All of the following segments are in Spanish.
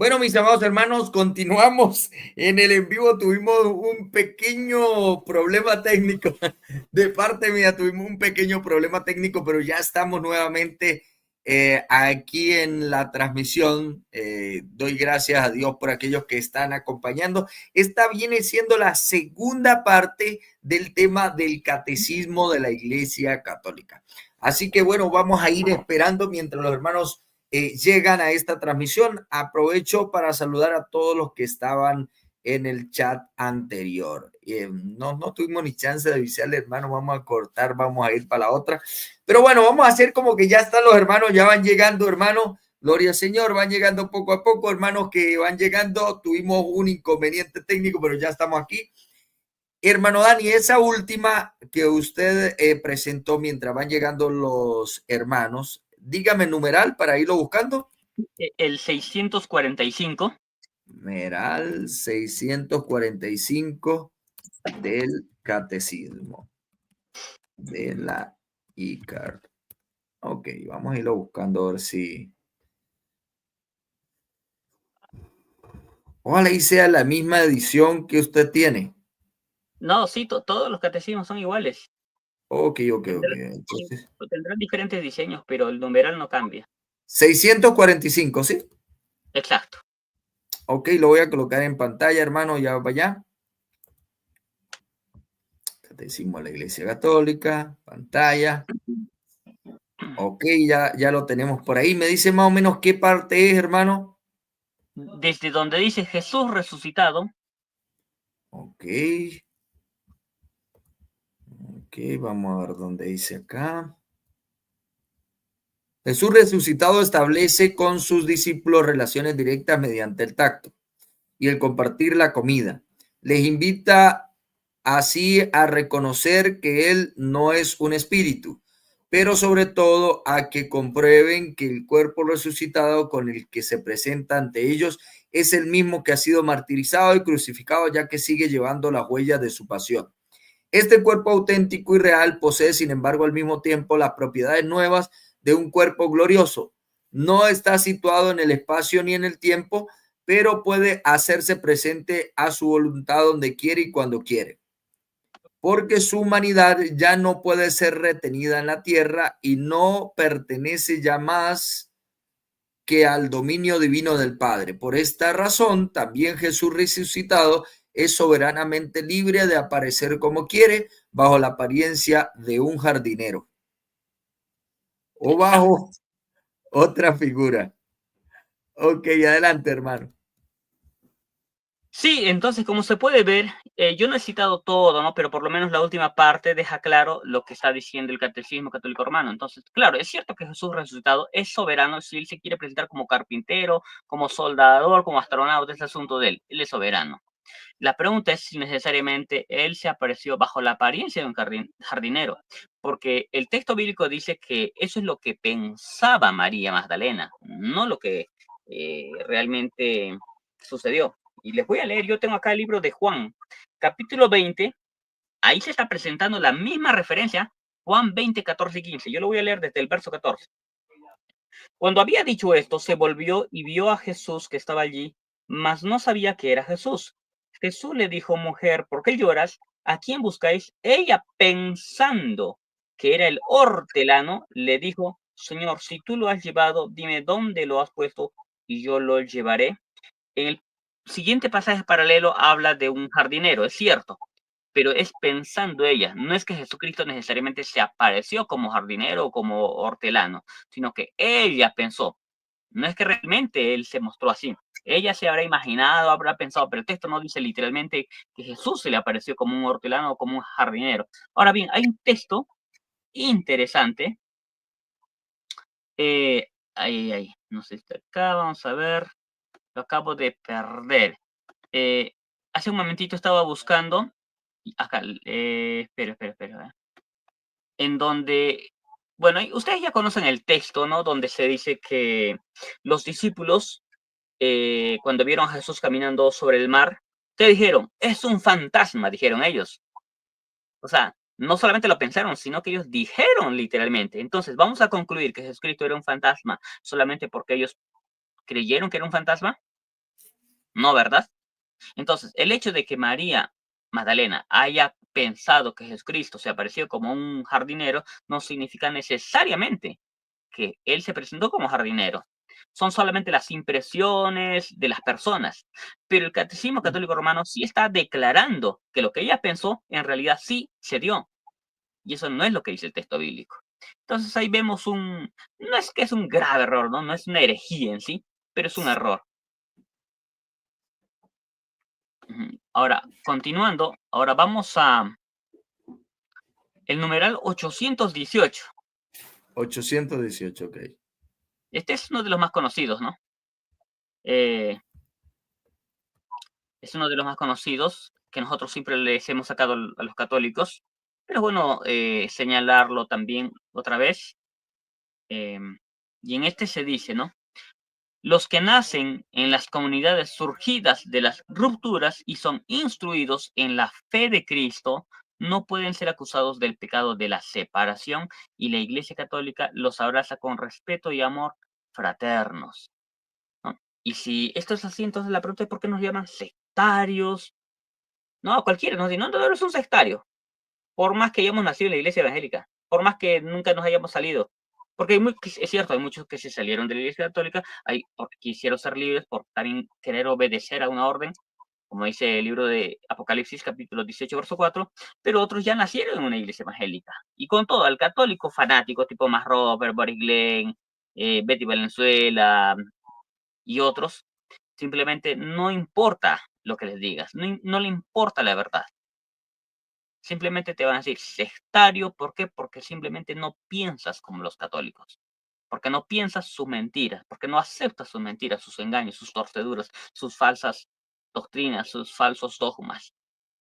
Bueno, mis amados hermanos, continuamos en el en vivo. Tuvimos un pequeño problema técnico de parte mía, tuvimos un pequeño problema técnico, pero ya estamos nuevamente aquí en la transmisión. Doy gracias a Dios por aquellos que están acompañando. Esta viene siendo la segunda parte del tema del catecismo de la Iglesia Católica. Así que bueno, vamos a ir esperando mientras los hermanos llegan a esta transmisión. Aprovecho para saludar a todos los que estaban en el chat anterior. No tuvimos ni chance de avisarle, hermano, vamos a cortar, vamos a ir para la otra. Pero bueno, vamos a hacer como que ya están los hermanos, ya van llegando, hermanos. Gloria al Señor, van llegando poco a poco, hermanos que van llegando. Tuvimos un inconveniente técnico, pero ya estamos aquí. Hermano Dani, esa última que usted presentó mientras van llegando los hermanos, dígame el numeral para irlo buscando. El 645. Numeral 645 del Catecismo de la ICAR. Ok, vamos a irlo buscando a ver si... Ojalá y sea la misma edición que usted tiene. No, sí, todos los catecismos son iguales. Ok. Entonces, Tendrán diferentes diseños, pero el numeral no cambia. 645, ¿sí? Exacto. Ok, lo voy a colocar en pantalla, hermano, ya va allá. Catecismo de la Iglesia Católica, pantalla. Ok, ya lo tenemos por ahí. Me dice más o menos qué parte es, hermano. Desde donde dice Jesús resucitado. Ok, vamos a ver dónde dice acá. Jesús resucitado establece con sus discípulos relaciones directas mediante el tacto y el compartir la comida. Les invita así a reconocer que Él no es un espíritu, pero sobre todo a que comprueben que el cuerpo resucitado con el que se presenta ante ellos es el mismo que ha sido martirizado y crucificado, ya que sigue llevando las huellas de su pasión. Este cuerpo auténtico y real posee, sin embargo, al mismo tiempo las propiedades nuevas de un cuerpo glorioso. No está situado en el espacio ni en el tiempo, pero puede hacerse presente a su voluntad donde quiere y cuando quiere, porque su humanidad ya no puede ser retenida en la tierra y no pertenece ya más que al dominio divino del Padre. Por esta razón, también Jesús resucitado es soberanamente libre de aparecer como quiere, bajo la apariencia de un jardinero o bajo otra figura. Ok, adelante, hermano. Sí, entonces, como se puede ver, yo no he citado todo, ¿no? Pero por lo menos la última parte deja claro lo que está diciendo el Catecismo Católico Romano. Entonces, claro, es cierto que Jesús resucitado es soberano si él se quiere presentar como carpintero, como soldador, como astronauta, es asunto de él. Él es soberano. La pregunta es si necesariamente él se apareció bajo la apariencia de un jardinero, porque el texto bíblico dice que eso es lo que pensaba María Magdalena, no lo que realmente sucedió. Y les voy a leer, yo tengo acá el libro de Juan, capítulo 20, ahí se está presentando la misma referencia, Juan 20, 14 y 15. Yo lo voy a leer desde el verso 14. Cuando había dicho esto, se volvió y vio a Jesús que estaba allí, mas no sabía que era Jesús. Jesús le dijo, mujer, ¿por qué lloras? ¿A quién buscáis? Ella, pensando que era el hortelano, le dijo, Señor, si tú lo has llevado, dime dónde lo has puesto y yo lo llevaré. En el siguiente pasaje paralelo habla de un jardinero, es cierto, pero es pensando ella. No es que Jesucristo necesariamente se apareció como jardinero o como hortelano, sino que ella pensó. No es que realmente él se mostró así. Ella se habrá imaginado, habrá pensado, pero el texto no dice literalmente que Jesús se le apareció como un hortelano o como un jardinero. Ahora bien, hay un texto interesante. No sé si está acá, vamos a ver. Lo acabo de perder. Hace un momentito estaba buscando. Acá, espera. En donde, bueno, ustedes ya conocen el texto, ¿no? Donde se dice que los discípulos, cuando vieron a Jesús caminando sobre el mar, ¿qué dijeron? Es un fantasma, dijeron ellos. O sea, no solamente lo pensaron, sino que ellos dijeron literalmente. Entonces, vamos a concluir que Jesucristo era un fantasma solamente porque ellos creyeron que era un fantasma. ¿no, verdad? Entonces, el hecho de que María Magdalena haya pensado que Jesucristo se apareció como un jardinero no significa necesariamente que él se presentó como jardinero. Son solamente las impresiones de las personas. Pero el Catecismo Católico Romano sí está declarando que lo que ella pensó en realidad sí se dio. Y eso no es lo que dice el texto bíblico. Entonces ahí vemos no es que es un grave error, ¿no? No es una herejía en sí, pero es un error. Ahora, continuando, ahora vamos a el numeral 818. 818, ok. Este es uno de los más conocidos, ¿no? Es uno de los más conocidos que nosotros siempre les hemos sacado a los católicos, pero es bueno señalarlo también otra vez. Y en este se dice, ¿no? Los que nacen en las comunidades surgidas de las rupturas y son instruidos en la fe de Cristo no pueden ser acusados del pecado de la separación y la Iglesia Católica los abraza con respeto y amor fraternos, ¿no? Y si esto es así, entonces la pregunta es ¿por qué nos llaman sectarios? No, cualquiera nos dice, no, no eres un sectario, por más que hayamos nacido en la iglesia evangélica, por más que nunca nos hayamos salido. Porque es cierto, hay muchos que se salieron de la iglesia católica, hay porque quisieron ser libres, por también querer obedecer a una orden, como dice el libro de Apocalipsis, capítulo 18, verso 4, pero otros ya nacieron en una iglesia evangélica. Y con todo, al católico fanático, tipo Max Robert, Boris Glenn, Betty Valenzuela y otros, simplemente no importa lo que les digas, no le importa la verdad. Simplemente te van a decir sectario, ¿por qué? Porque simplemente no piensas como los católicos, porque no piensas sus mentiras, porque no aceptas sus mentiras, sus engaños, sus torceduras, sus falsas doctrinas, sus falsos dogmas,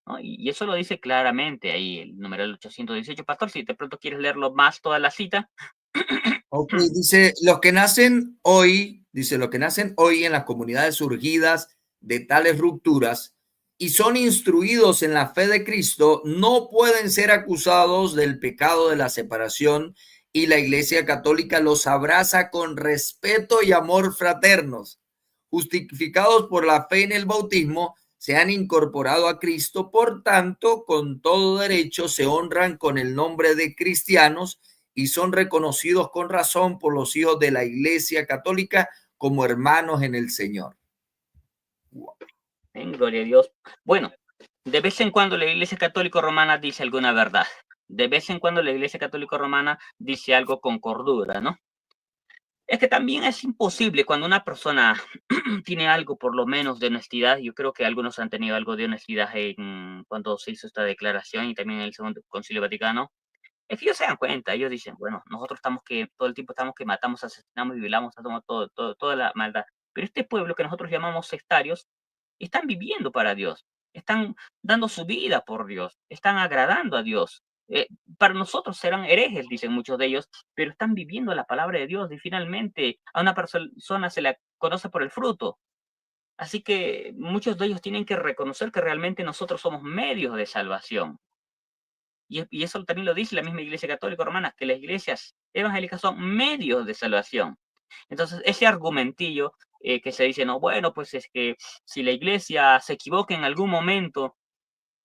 ¿no? Y eso lo dice claramente ahí el número 818, pastor, si de pronto quieres leerlo más toda la cita. Ok, dice, los que nacen hoy, dice, los que nacen hoy en las comunidades surgidas de tales rupturas y son instruidos en la fe de Cristo, no pueden ser acusados del pecado de la separación y la Iglesia Católica los abraza con respeto y amor fraternos. Justificados por la fe en el bautismo, se han incorporado a Cristo, por tanto, con todo derecho se honran con el nombre de cristianos y son reconocidos con razón por los hijos de la Iglesia Católica como hermanos en el Señor. Wow. Gloria a Dios. Bueno, de vez en cuando la Iglesia Católica Romana dice alguna verdad. De vez en cuando la Iglesia Católica Romana dice algo con cordura, ¿no? Es que también es imposible cuando una persona tiene algo por lo menos de honestidad. Yo creo que algunos han tenido algo de honestidad cuando se hizo esta declaración y también en el Segundo Concilio Vaticano. Es que ellos se dan cuenta, ellos dicen, bueno, nosotros estamos que todo el tiempo estamos que matamos, asesinamos y violamos, hacemos toda la maldad. Pero este pueblo que nosotros llamamos sectarios, están viviendo para Dios, están dando su vida por Dios, están agradando a Dios. Para nosotros serán herejes, dicen muchos de ellos, pero están viviendo la palabra de Dios y finalmente a una persona se la conoce por el fruto. Así que muchos de ellos tienen que reconocer que realmente nosotros somos medios de salvación. Y eso también lo dice la misma Iglesia Católica Romana, que las iglesias evangélicas son medios de salvación. Entonces, ese argumentillo que se dice, no, bueno, pues es que si la iglesia se equivoca en algún momento,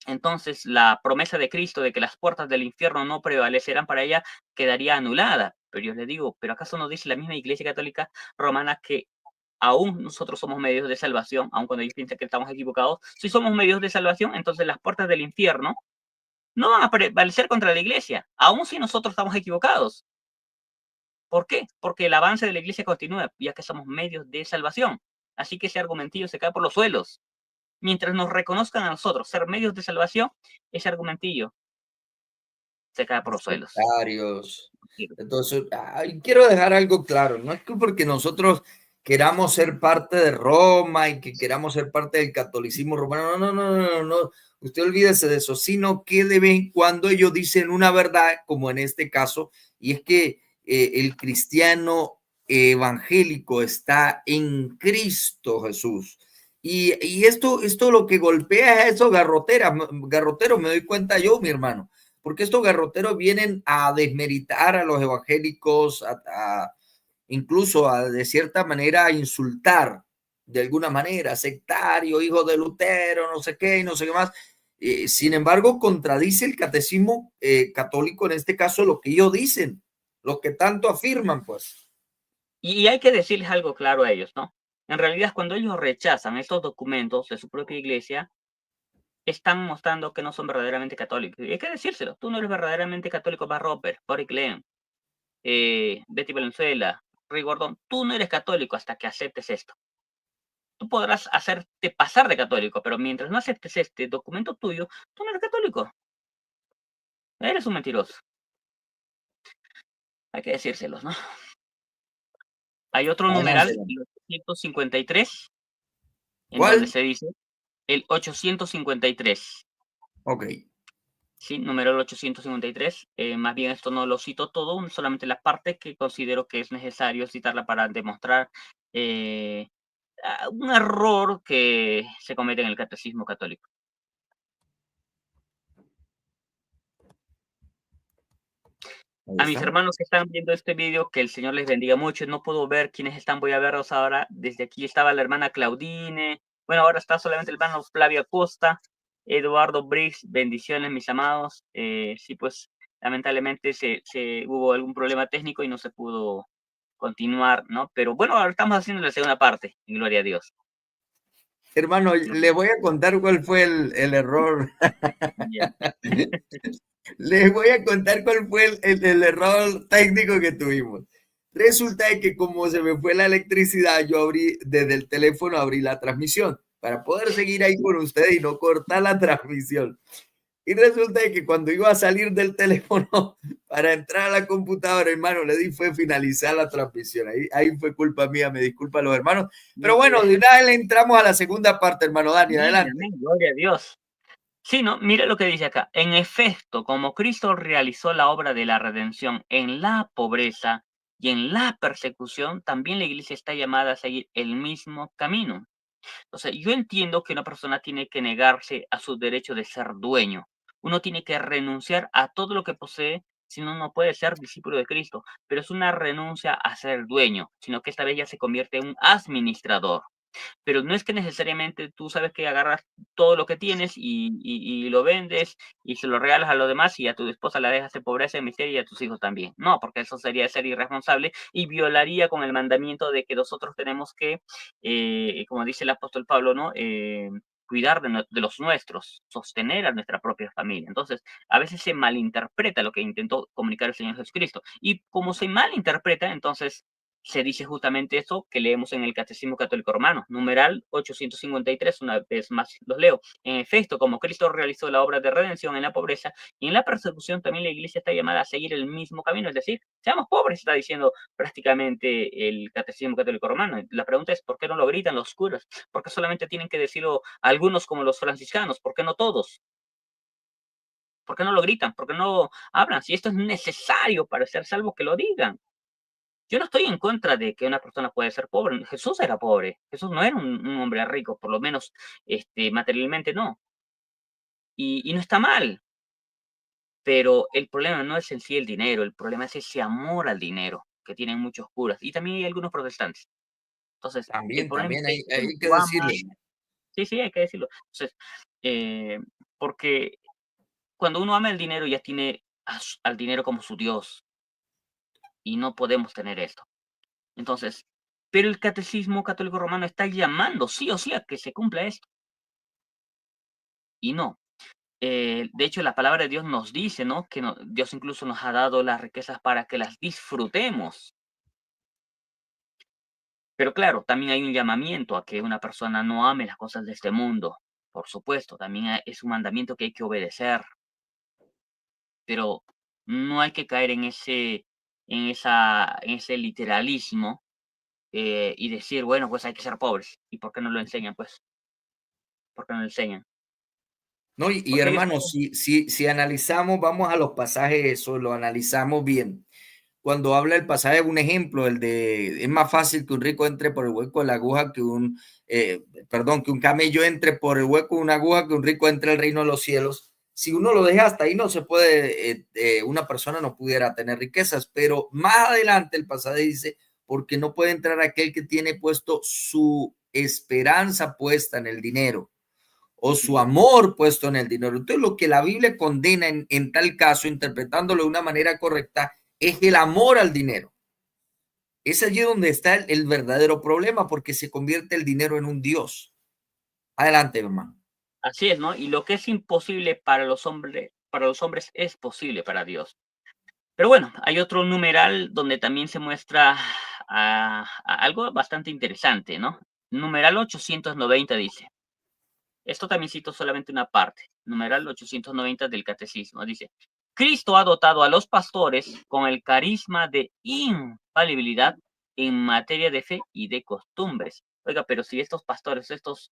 entonces la promesa de Cristo de que las puertas del infierno no prevalecerán para ella quedaría anulada. Pero yo le digo, ¿pero acaso no dice la misma Iglesia Católica Romana que aún nosotros somos medios de salvación, aun cuando ellos piensan que estamos equivocados? Si somos medios de salvación, entonces las puertas del infierno no van a prevalecer contra la iglesia, aun si nosotros estamos equivocados. ¿Por qué? Porque el avance de la iglesia continúa, ya que somos medios de salvación. Así que ese argumentillo se cae por los suelos. Mientras nos reconozcan a nosotros ser medios de salvación, ese argumentillo se cae por los suelos. Entonces, quiero dejar algo claro, no es que porque nosotros queramos ser parte de Roma y que queramos ser parte del catolicismo romano, no, usted olvídese de eso, sino que de vez en cuando ellos dicen una verdad, como en este caso, y es que el cristiano evangélico está en Cristo Jesús. Y esto lo que golpea es eso, garroteros, me doy cuenta yo, mi hermano, porque estos garroteros vienen a desmeritar a los evangélicos, incluso de cierta manera a insultar de alguna manera, sectario, hijo de Lutero, no sé qué y no sé qué más. Sin embargo, contradice el catecismo católico, en este caso, lo que ellos dicen, lo que tanto afirman, pues. Y hay que decirles algo claro a ellos, ¿no? En realidad, cuando ellos rechazan estos documentos de su propia iglesia, están mostrando que no son verdaderamente católicos. Y hay que decírselo, tú no eres verdaderamente católico, para Robert, Boric León, Betty Valenzuela, Rey Gordón, tú no eres católico hasta que aceptes esto. Tú podrás hacerte pasar de católico, pero mientras no aceptes este documento tuyo, tú no eres católico. Eres un mentiroso. Hay que decírselos, ¿no? Hay otro Adelante. numeral, el 853, en donde ¿Cuál? se dice el 853. Ok. Sí, numeral 853. Más bien esto no lo cito todo, solamente la parte que considero que es necesario citarla para demostrar un error que se comete en el catecismo católico. Ahí A mis está. hermanos que están viendo este video, que el Señor les bendiga mucho. No puedo ver quiénes están, voy a verlos ahora. Desde aquí estaba la hermana Claudine. Bueno, ahora está solamente el hermano Flavio Acosta, Eduardo Briggs. Bendiciones, mis amados. Sí, pues lamentablemente hubo algún problema técnico y no se pudo continuar, ¿no? Pero bueno, ahora estamos haciendo la segunda parte, y gloria a Dios. Hermano, le voy a contar cuál fue el error. Ya. Les voy a contar cuál fue el error técnico que tuvimos. Resulta de que como se me fue la electricidad, yo abrí desde el teléfono, abrí la transmisión para poder seguir ahí con ustedes y no cortar la transmisión. Y resulta de que cuando iba a salir del teléfono para entrar a la computadora, hermano, le di fue finalizar la transmisión. Ahí fue culpa mía, me disculpan los hermanos. Pero bueno, de una vez le entramos a la segunda parte, hermano Dani, Amén, adelante. amén, gloria a Dios. Sí, ¿no? Mira lo que dice acá. En efecto, como Cristo realizó la obra de la redención en la pobreza y en la persecución, también la iglesia está llamada a seguir el mismo camino. Entonces, yo entiendo que una persona tiene que negarse a su derecho de ser dueño. Uno tiene que renunciar a todo lo que posee, si no, no puede ser discípulo de Cristo. Pero es una renuncia a ser dueño, sino que esta vez ya se convierte en un administrador. Pero no es que necesariamente tú sabes que agarras todo lo que tienes y lo vendes y se lo regalas a los demás y a tu esposa la dejas en pobreza, en miseria y a tus hijos también. No, porque eso sería ser irresponsable y violaría con el mandamiento de que nosotros tenemos que, como dice el apóstol Pablo, ¿no? Cuidar de los nuestros, sostener a nuestra propia familia. Entonces, a veces se malinterpreta lo que intentó comunicar el Señor Jesucristo. Y como se malinterpreta, entonces se dice justamente eso que leemos en el Catecismo Católico Romano, numeral 853, una vez más los leo. En efecto, como Cristo realizó la obra de redención en la pobreza y en la persecución, también la iglesia está llamada a seguir el mismo camino, es decir, seamos pobres, está diciendo prácticamente el Catecismo Católico Romano. La pregunta es, ¿por qué no lo gritan los curas? ¿Por qué solamente tienen que decirlo algunos como los franciscanos? ¿Por qué no todos? ¿Por qué no lo gritan? ¿Por qué no hablan? Si esto es necesario para ser salvo, que lo digan. Yo no estoy en contra de que una persona puede ser pobre. Jesús era pobre. Jesús no era un hombre rico, por lo menos materialmente no. Y no está mal. Pero el problema no es en sí el dinero, el problema es ese amor al dinero que tienen muchos curas y también hay algunos protestantes. Entonces, el También, problema también es que hay que tú amas. decirle. Sí, sí, hay que decirlo. Entonces, porque cuando uno ama el dinero ya tiene al dinero como su Dios y no podemos tener esto. Entonces, pero el catecismo católico romano está llamando sí o sí a que se cumpla esto. Y no. De hecho, la palabra de Dios nos dice, ¿no? Que Dios incluso nos ha dado las riquezas para que las disfrutemos. Pero claro, también hay un llamamiento a que una persona no ame las cosas de este mundo. Por supuesto, también es un mandamiento que hay que obedecer. Pero no hay que caer en ese literalismo y decir, bueno, pues hay que ser pobres. ¿Y por qué no lo enseñan, pues? ¿Por qué no lo enseñan? No, y Porque ellos hermanos, si analizamos, vamos a los pasajes, eso lo analizamos bien. Cuando habla el pasaje, un ejemplo, el de es más fácil que un rico entre por el hueco de la aguja que que un camello entre por el hueco de una aguja que un rico entre al reino de los cielos. Si uno lo deja hasta ahí, no se puede, una persona no pudiera tener riquezas, pero más adelante el pasaje dice, porque no puede entrar aquel que tiene puesto su esperanza puesta en el dinero o su amor puesto en el dinero. Entonces, lo que la Biblia condena en tal caso, interpretándolo de una manera correcta, es el amor al dinero. Es allí donde está el verdadero problema, porque se convierte el dinero en un Dios. Adelante, hermano. Así es, ¿no? Y lo que es imposible para los hombres es posible para Dios. Pero bueno, hay otro numeral donde también se muestra algo bastante interesante, ¿no? Numeral 890 dice, esto también cito solamente una parte, numeral 890 del catecismo, dice, Cristo ha dotado a los pastores con el carisma de infalibilidad en materia de fe y de costumbres. Oiga, pero si estos pastores, estos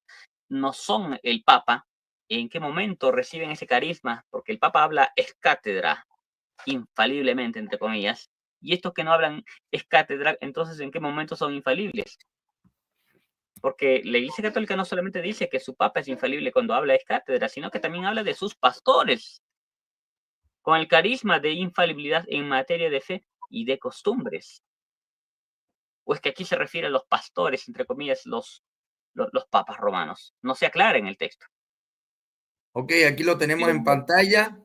no son el Papa, ¿en qué momento reciben ese carisma? Porque el Papa habla es cátedra, infaliblemente, entre comillas, y estos que no hablan es cátedra, entonces ¿en qué momento son infalibles? Porque la Iglesia Católica no solamente dice que su Papa es infalible cuando habla es cátedra, sino que también habla de sus pastores, con el carisma de infalibilidad en materia de fe y de costumbres. O es que aquí se refiere a los pastores, entre comillas, los papas romanos. No se aclara en el texto. Ok, aquí lo tenemos en Sí, pantalla.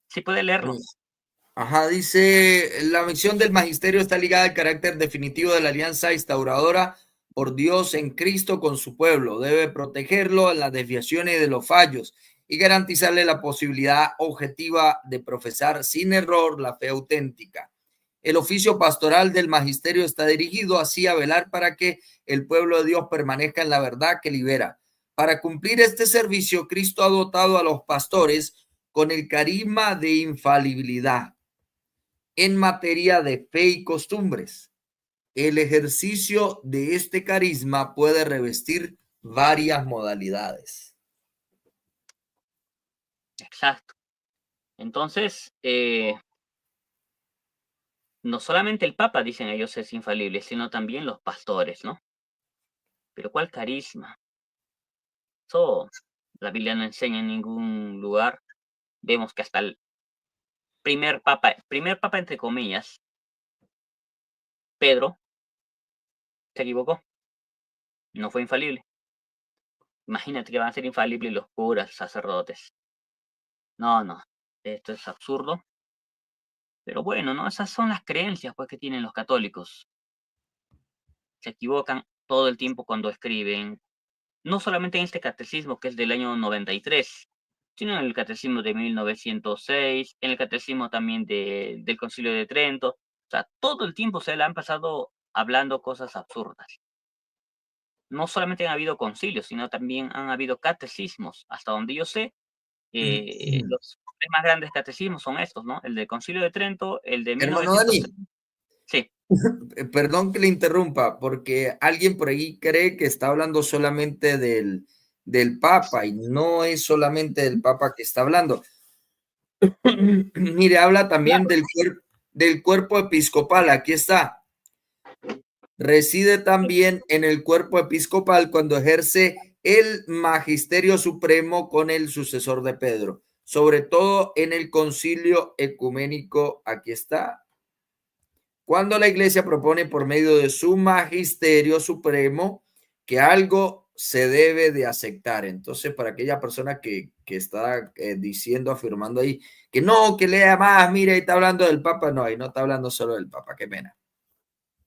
sí puede leerlo. Ajá, dice, la misión del magisterio está ligada al carácter definitivo de la alianza instauradora por Dios en Cristo con su pueblo. Debe protegerlo de las desviaciones y de los fallos y garantizarle la posibilidad objetiva de profesar sin error la fe auténtica. El oficio pastoral del magisterio está dirigido así a velar para que el pueblo de Dios permanezca en la verdad que libera. Para cumplir este servicio, Cristo ha dotado a los pastores con el carisma de infalibilidad en materia de fe y costumbres. El ejercicio de este carisma puede revestir varias modalidades. Exacto. Entonces, no solamente el Papa, dicen ellos, es infalible, sino también los pastores, ¿no? Pero ¿cuál carisma? Eso la Biblia no enseña en ningún lugar. Vemos que hasta el primer papa entre comillas, Pedro, se equivocó, no fue infalible. Imagínate que van a ser infalibles los curas, sacerdotes. No, no, esto es absurdo. Pero bueno, ¿no? Esas son las creencias pues, que tienen los católicos. Se equivocan todo el tiempo cuando escriben. No solamente en este catecismo, que es del año 93, sino en el catecismo de 1906, en el catecismo también del Concilio de Trento. O sea, todo el tiempo se le han pasado hablando cosas absurdas. No solamente han habido concilios, sino también han habido catecismos. Hasta donde yo sé, los tres más grandes catecismos son estos, ¿no? El del Concilio de Trento, el de Hermano 1906. Dani, Sí, perdón que le interrumpa, porque alguien por ahí cree que está hablando solamente del Papa y no es solamente del Papa que está hablando. Mire, habla también claro. del cuerpo episcopal. Aquí está. Reside también en el cuerpo episcopal cuando ejerce el magisterio supremo con el sucesor de Pedro, sobre todo en el concilio ecuménico. Aquí está. Cuando la iglesia propone por medio de su magisterio supremo que algo se debe de aceptar. Entonces, para aquella persona que está diciendo, afirmando ahí, que no, que lea más, mira, ahí está hablando del Papa, no, ahí no está hablando solo del Papa, qué pena.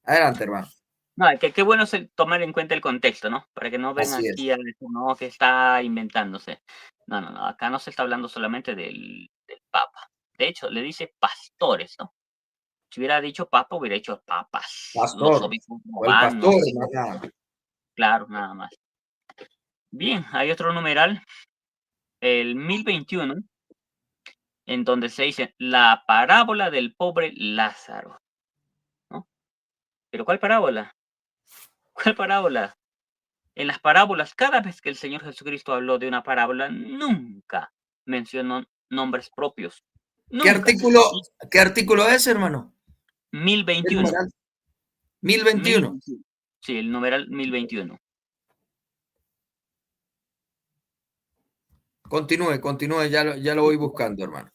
Adelante, hermano. No, que qué bueno es tomar en cuenta el contexto, ¿no? Para que no vengan Así aquí es. a decir, no, que está inventándose. No, no, no, acá no se está hablando solamente del Papa. De hecho, le dice pastores, ¿no? Si hubiera dicho papa, hubiera dicho papas, los Pastor, obispos o el pastor, romanos, nada. claro, nada más. Bien, hay otro numeral, el 1021, en donde se dice la parábola del pobre Lázaro, ¿no? ¿Pero cuál parábola? ¿Cuál parábola? En las parábolas, cada vez que el Señor Jesucristo habló de una parábola, nunca mencionó nombres propios. ¿Qué Nunca. artículo, qué artículo es, hermano? ¿Qué 1021. numeral? 1021. 1021. Sí, el numeral 1021. Continúe, continúe, ya lo voy buscando, hermano.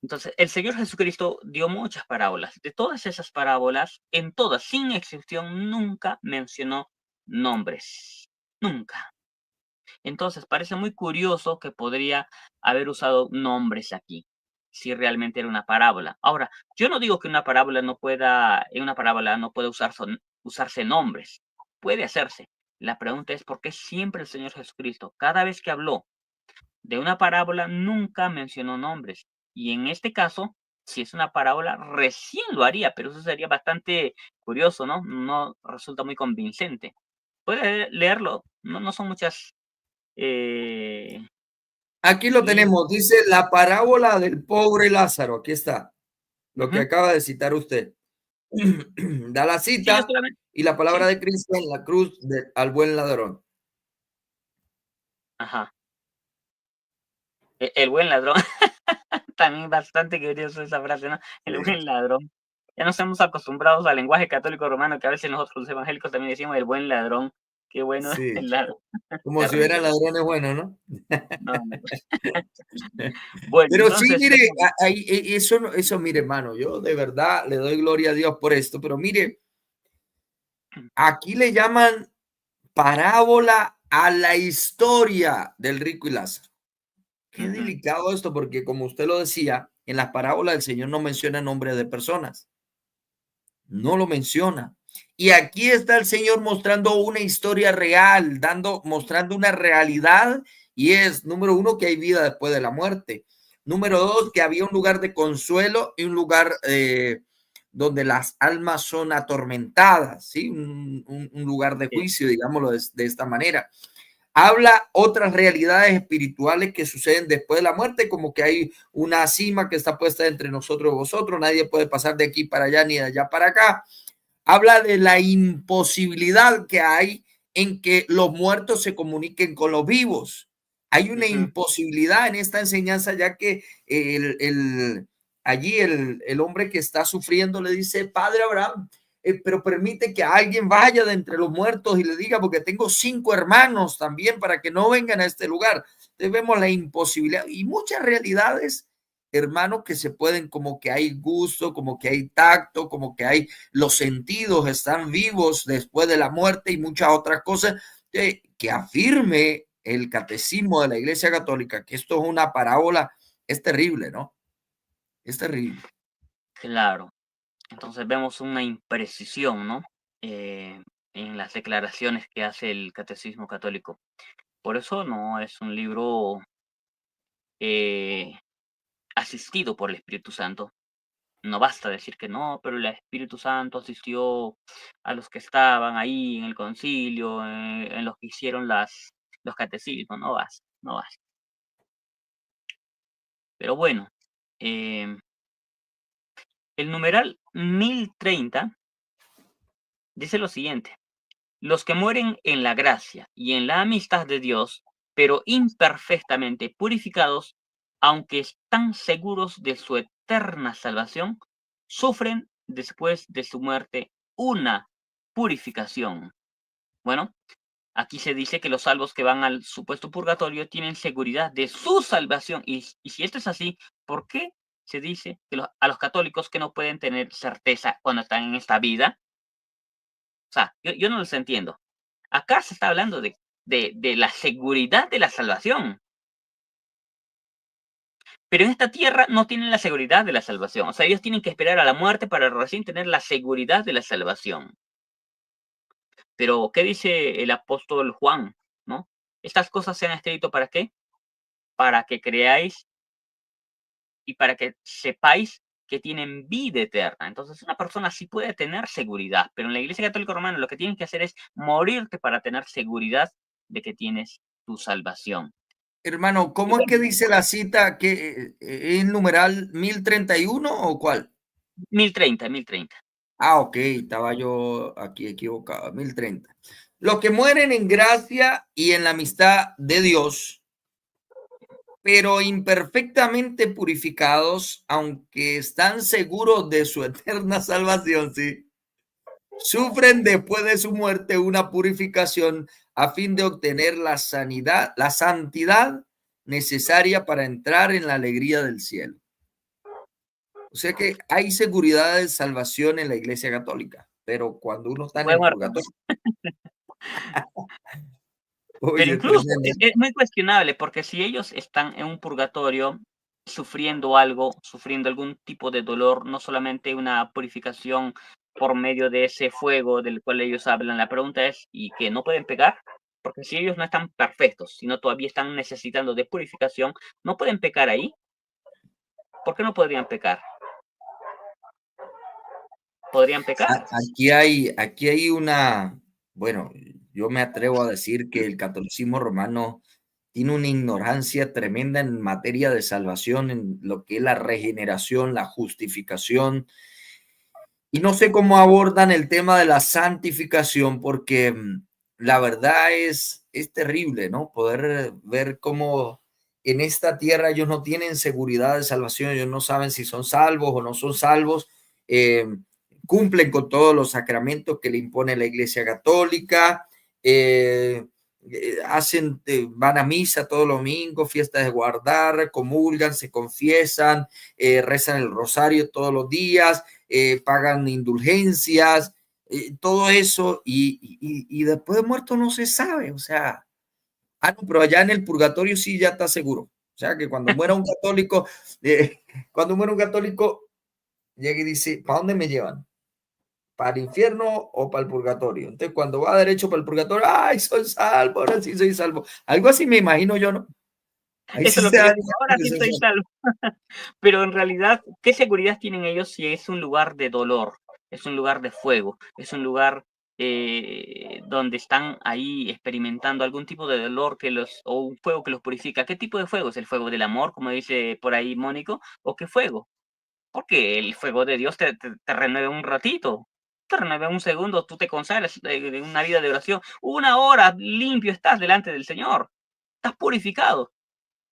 Entonces, el Señor Jesucristo dio muchas parábolas. De todas esas parábolas, en todas, sin excepción, nunca mencionó nombres. Nunca. Entonces, parece muy curioso que podría haber usado nombres aquí, si realmente era una parábola. Ahora, yo no digo que en una parábola no pueda usarse nombres. Puede hacerse. La pregunta es por qué siempre el Señor Jesucristo, cada vez que habló de una parábola, nunca mencionó nombres. Y en este caso, si es una parábola, recién lo haría, pero eso sería bastante curioso, ¿no? No resulta muy convincente. Puede leerlo, no son muchas Aquí lo líneas. tenemos, dice la parábola del pobre Lázaro. Aquí está, lo que Ujú. acaba de citar usted. Da la Sí, yo cita solamente, y la palabra sí, de Cristo en la cruz al buen ladrón. ajá. El buen ladrón. También bastante curioso esa frase, ¿no? El Sí, buen ladrón. Ya nos hemos acostumbrados al lenguaje católico romano, que a veces nosotros los evangélicos también decimos el buen ladrón. Qué bueno sí, el ladrón. como si hubieran Terrible. ladrones buenos, ¿no? No, no. Bueno, Pero sí, entonces mire, vemos. eso, mire, hermano, yo de verdad le doy gloria a Dios por esto, pero mire, aquí le llaman parábola a la historia del rico y Lázaro. Qué Ujú, delicado esto, porque como usted lo decía, en las parábolas el Señor no menciona nombres de personas, no lo menciona. Y aquí está el Señor mostrando una historia real, mostrando una realidad, y es, número uno, que hay vida después de la muerte. Número dos, que había un lugar de consuelo y un lugar donde las almas son atormentadas, ¿sí? Un lugar de sí, juicio, digámoslo de esta manera. Habla otras realidades espirituales que suceden después de la muerte, como que hay una cima que está puesta entre nosotros y vosotros, nadie puede pasar de aquí para allá ni de allá para acá. Habla de la imposibilidad que hay en que los muertos se comuniquen con los vivos. Hay una ujú, imposibilidad en esta enseñanza, ya que allí el hombre que está sufriendo le dice, Padre Abraham, pero permite que alguien vaya de entre los muertos y le diga, porque tengo 5 hermanos también para que no vengan a este lugar. Entonces vemos la imposibilidad y muchas realidades, hermanos, que se pueden, como que hay gusto, como que hay tacto, como que hay los sentidos están vivos después de la muerte y muchas otras cosas, que afirme el catecismo de la Iglesia Católica que esto es una parábola, es terrible, ¿no? Es terrible. claro. Entonces vemos una imprecisión, ¿no? En las declaraciones que hace el Catecismo Católico. Por eso no es un libro eh, asistido por el Espíritu Santo. No basta decir que no, pero el Espíritu Santo asistió a los que estaban ahí en el concilio, en los que hicieron los catecismos. No basta, no basta. Pero bueno, em, el numeral 1030 dice lo siguiente. Los que mueren en la gracia y en la amistad de Dios, pero imperfectamente purificados, aunque están seguros de su eterna salvación, sufren después de su muerte una purificación. Bueno, aquí se dice que los salvos que van al supuesto purgatorio tienen seguridad de su salvación. Y si esto es así, ¿por qué se dice que a los católicos que no pueden tener certeza cuando están en esta vida? O sea, yo no los entiendo. Acá se está hablando de la seguridad de la salvación, pero en esta tierra no tienen la seguridad de la salvación. O sea, ellos tienen que esperar a la muerte para recién tener la seguridad de la salvación. Pero, ¿qué dice el apóstol Juan? ¿No? Estas cosas se han escrito ¿para qué? Para que creáis y para que sepáis que tienen vida eterna. Entonces, una persona sí puede tener seguridad, pero en la Iglesia Católica Romana lo que tienes que hacer es morirte para tener seguridad de que tienes tu salvación. Hermano, Y ¿cómo es bueno, que dice la cita que es numeral 1031 o cuál? 1030, 1030. Ah, ok, estaba yo aquí equivocado, 1030. Los que mueren en gracia y en la amistad de Dios, pero imperfectamente purificados, aunque están seguros de su eterna salvación, sí, sufren después de su muerte una purificación a fin de obtener la sanidad, la santidad necesaria para entrar en la alegría del cielo. O sea que hay seguridad de salvación en la Iglesia Católica, pero cuando uno está en Fue el muerto. purgatorio, Pero oye, incluso tremendo. es muy cuestionable, porque si ellos están en un purgatorio sufriendo algo, sufriendo algún tipo de dolor, no solamente una purificación por medio de ese fuego del cual ellos hablan, la pregunta es, ¿y que no pueden pecar? Porque si ellos no están perfectos, sino todavía están necesitando de purificación, ¿no pueden pecar ahí? ¿Por qué no podrían pecar? Podrían pecar. Aquí hay una, bueno, yo me atrevo a decir que el catolicismo romano tiene una ignorancia tremenda en materia de salvación, en lo que es la regeneración, la justificación, y no sé cómo abordan el tema de la santificación, porque la verdad es terrible, ¿no? Poder ver cómo en esta tierra ellos no tienen seguridad de salvación, ellos no saben si son salvos o no son salvos, eh, cumplen con todos los sacramentos que le impone la Iglesia Católica, hacen, van a misa todos los domingos, fiestas de guardar, comulgan, se confiesan, rezan el rosario todos los días, pagan indulgencias, todo eso, y después de muerto no se sabe, o sea, no, pero allá en el purgatorio sí ya está seguro. O sea, que cuando muera un católico, cuando muera un católico, llega y dice, ¿para dónde me llevan? ¿Para el infierno o para el purgatorio? Entonces, cuando va derecho para el purgatorio, ¡ay, soy salvo! Ahora sí soy salvo. Algo así me imagino yo, ¿no? Ahí Eso sí es lo se que yo da digo, ahora que sí soy estoy salvo. salvo. Pero en realidad, ¿qué seguridad tienen ellos si es un lugar de dolor? Es un lugar de fuego, es un lugar donde están ahí experimentando algún tipo de dolor o un fuego que los purifica. ¿Qué tipo de fuego? ¿Es el fuego del amor, como dice por ahí Mónico? ¿O qué fuego? Porque el fuego de Dios te renueva un ratito, te renueva un segundo, tú te consagras de una vida de oración. 1 hora limpio estás delante del Señor, estás purificado.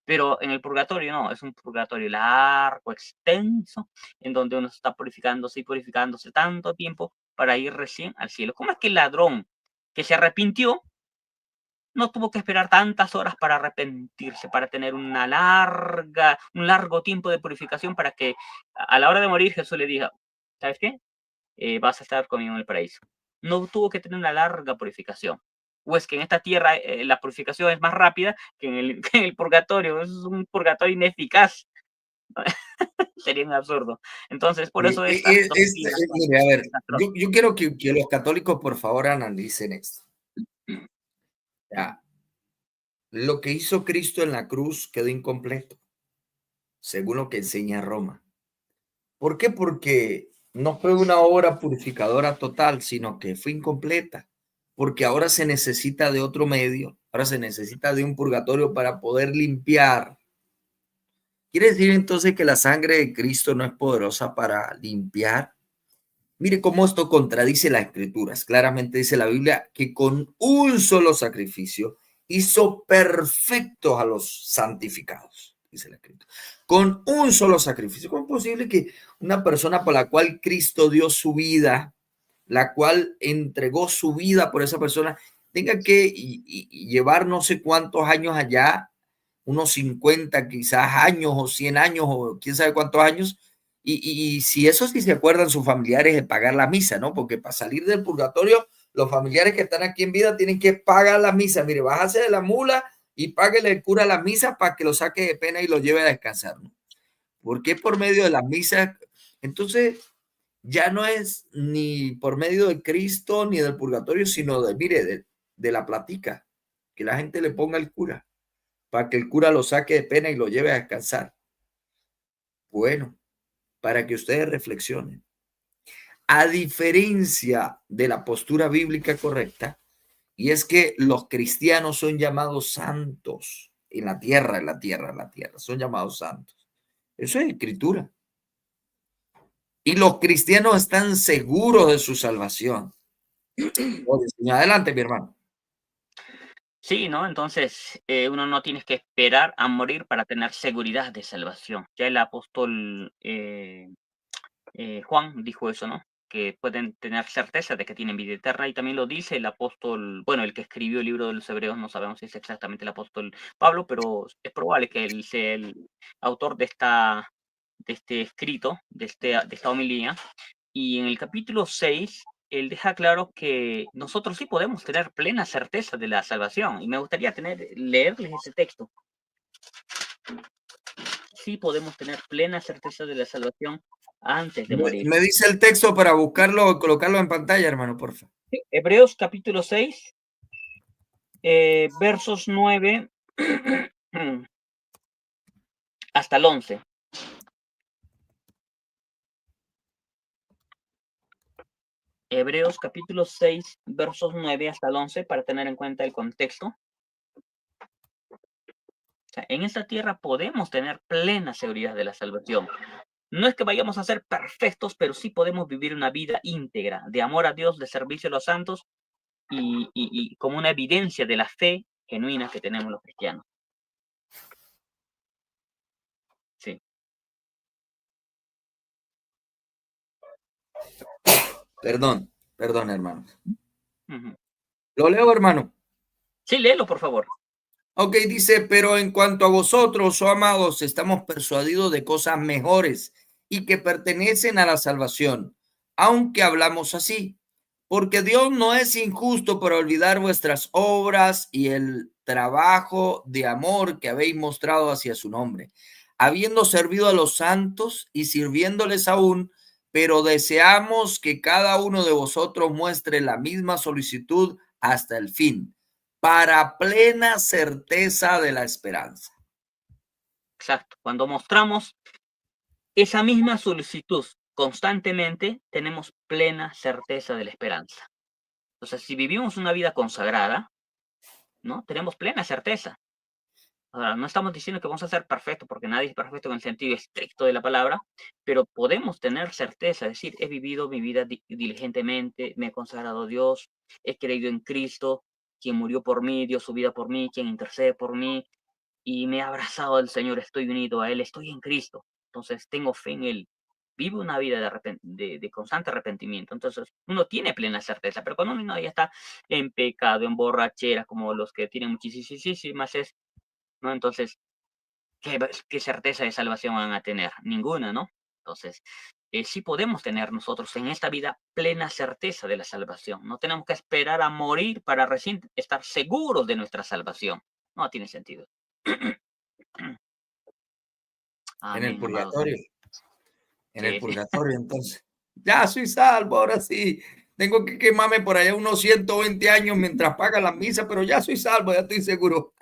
Pero en el purgatorio no, es un purgatorio largo, extenso, en donde uno está purificándose y purificándose tanto tiempo para ir recién al cielo. ¿Cómo es que el ladrón que se arrepintió no tuvo que esperar tantas horas para arrepentirse, para tener un largo tiempo de purificación para que a la hora de morir Jesús le diga, ¿sabes qué? Vas a estar conmigo en el paraíso? No tuvo que tener una larga purificación. O es que en esta tierra la purificación es más rápida que en el, que en el purgatorio. Es un purgatorio ineficaz. Sería un absurdo. Entonces, por eso estas doctrinas son Mire, a ver, desastrosas. yo quiero que los católicos por favor analicen esto. Ya, lo que hizo Cristo en la cruz quedó incompleto, según lo que enseña Roma. ¿Por qué? Porque no fue una obra purificadora total, sino que fue incompleta, porque ahora se necesita de otro medio, ahora se necesita de un purgatorio para poder limpiar. ¿Quiere decir entonces que la sangre de Cristo no es poderosa para limpiar? Mire cómo esto contradice las escrituras. Claramente dice la Biblia que con un solo sacrificio hizo perfectos a los santificados, dice la escritura. Con un solo sacrificio. ¿Cómo es posible que una persona por la cual Cristo dio su vida, la cual entregó su vida por esa persona, tenga que llevar no sé cuántos años allá, unos 50 quizás años o 100 años o quién sabe cuántos años, y si eso sí se acuerdan sus familiares de pagar la misa, ¿no? Porque para salir del purgatorio, los familiares que están aquí en vida tienen que pagar la misa. Mire, bájase de la mula y páguele el cura la misa para que lo saque de pena y lo lleve a descansar, ¿no? Porque por medio de las misas, entonces ya no es ni por medio de Cristo ni del purgatorio, sino de, mire, de la platica, que la gente le ponga el cura, para que el cura lo saque de pena y lo lleve a descansar. Bueno, para que ustedes reflexionen. A diferencia de la postura bíblica correcta, y es que los cristianos son llamados santos en la tierra, son llamados santos. Eso es escritura. Y los cristianos están seguros de su salvación. Oye, adelante, mi hermano. Sí, ¿no? Entonces, uno no tiene que esperar a morir para tener seguridad de salvación. Ya el apóstol Juan dijo eso, ¿no? Que pueden tener certeza de que tienen vida eterna y también lo dice el apóstol, bueno, el que escribió el libro de los Hebreos, no sabemos si es exactamente el apóstol Pablo, pero es probable que él sea el autor este escrito, de esta homilía, y en el capítulo 6, él deja claro que nosotros sí podemos tener plena certeza de la salvación, y me gustaría leerles ese texto. Sí podemos tener plena certeza de la salvación antes de morir. Me dice el texto para buscarlo y colocarlo en pantalla, hermano, por favor. Hebreos capítulo 6, versos 9 hasta el 11. Hebreos capítulo 6, versos 9 hasta el 11, para tener en cuenta el contexto. O sea, en esta tierra podemos tener plena seguridad de la salvación. No es que vayamos a ser perfectos, pero sí podemos vivir una vida íntegra, de amor a Dios, de servicio a los santos, y como una evidencia de la fe genuina que tenemos los cristianos. Sí. Perdón, hermano. Ujú. Lo leo, hermano. Sí, léelo, por favor. Ok, dice, pero en cuanto a vosotros, oh amados, estamos persuadidos de cosas mejores y que pertenecen a la salvación, aunque hablamos así, porque Dios no es injusto por olvidar vuestras obras y el trabajo de amor que habéis mostrado hacia su nombre, habiendo servido a los santos y sirviéndoles aún, pero deseamos que cada uno de vosotros muestre la misma solicitud hasta el fin, para plena certeza de la esperanza. Exacto. Cuando mostramos esa misma solicitud constantemente, tenemos plena certeza de la esperanza. Entonces, si vivimos una vida consagrada, ¿no? Tenemos plena certeza. Ahora, no estamos diciendo que vamos a ser perfectos, porque nadie es perfecto en el sentido estricto de la palabra, pero podemos tener certeza, es decir, he vivido mi vida diligentemente, me he consagrado a Dios, he creído en Cristo, quien murió por mí, dio su vida por mí, quien intercede por mí, y me he abrazado al Señor, estoy unido a Él, estoy en Cristo. Entonces, tengo fe en Él. Vive una vida de constante arrepentimiento. Entonces, uno tiene plena certeza, pero cuando uno ya está en pecado, en borrachera, como los que tienen muchísimas, ¿no? Entonces, ¿qué certeza de salvación van a tener? Ninguna, ¿no? Entonces, sí podemos tener nosotros en esta vida plena certeza de la salvación. No tenemos que esperar a morir para recién estar seguros de nuestra salvación. No tiene sentido. En el Amén, amados. purgatorio. En el Sí, sí. purgatorio, entonces. Ya soy salvo, ahora sí. Tengo que quemarme por allá unos 120 años mientras paga la misa, pero ya soy salvo, ya estoy seguro.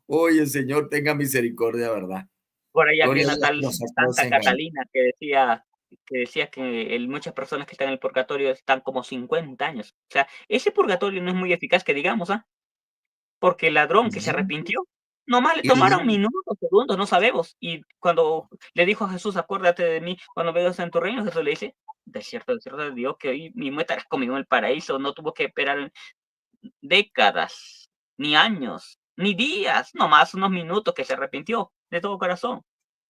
Oye, Señor, tenga misericordia, ¿verdad? Por ahí había Gloria a una Dios tal que nos sacó de Santa ese engaño. Catalina que decía que muchas personas que están en el purgatorio están como 50 años. O sea, ese purgatorio no es muy eficaz, que digamos, ¿ah? Porque el ladrón que se arrepintió, nomás le Y tomaron minutos, segundos, no sabemos. Y cuando le dijo a Jesús, acuérdate de mí cuando veas en tu reino, Jesús le dice, de cierto, de Dios, que hoy mismo estarás conmigo en el paraíso. No tuvo que esperar décadas, ni años, ni días, nomás unos minutos, que se arrepintió de todo corazón.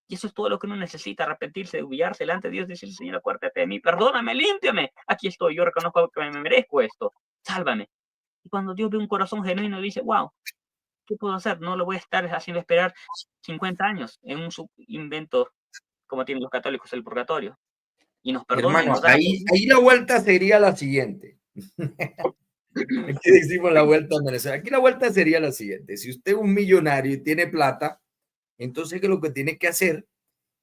Y eso es todo lo que uno necesita, arrepentirse, humillarse delante de Dios, decir, Señor, acuérdate de mí, perdóname, límpiame, aquí estoy, yo reconozco que me merezco esto, sálvame. Y cuando Dios ve un corazón genuino, dice, wow, ¿qué puedo hacer? No lo voy a estar haciendo esperar 50 años en un invento como tienen los católicos el purgatorio. Y nos perdona y hermano, nos da la ahí la vuelta sería la siguiente. Aquí decimos la vuelta a Venezuela. Aquí la vuelta sería la siguiente. Si usted es un millonario y tiene plata, entonces que lo que tiene que hacer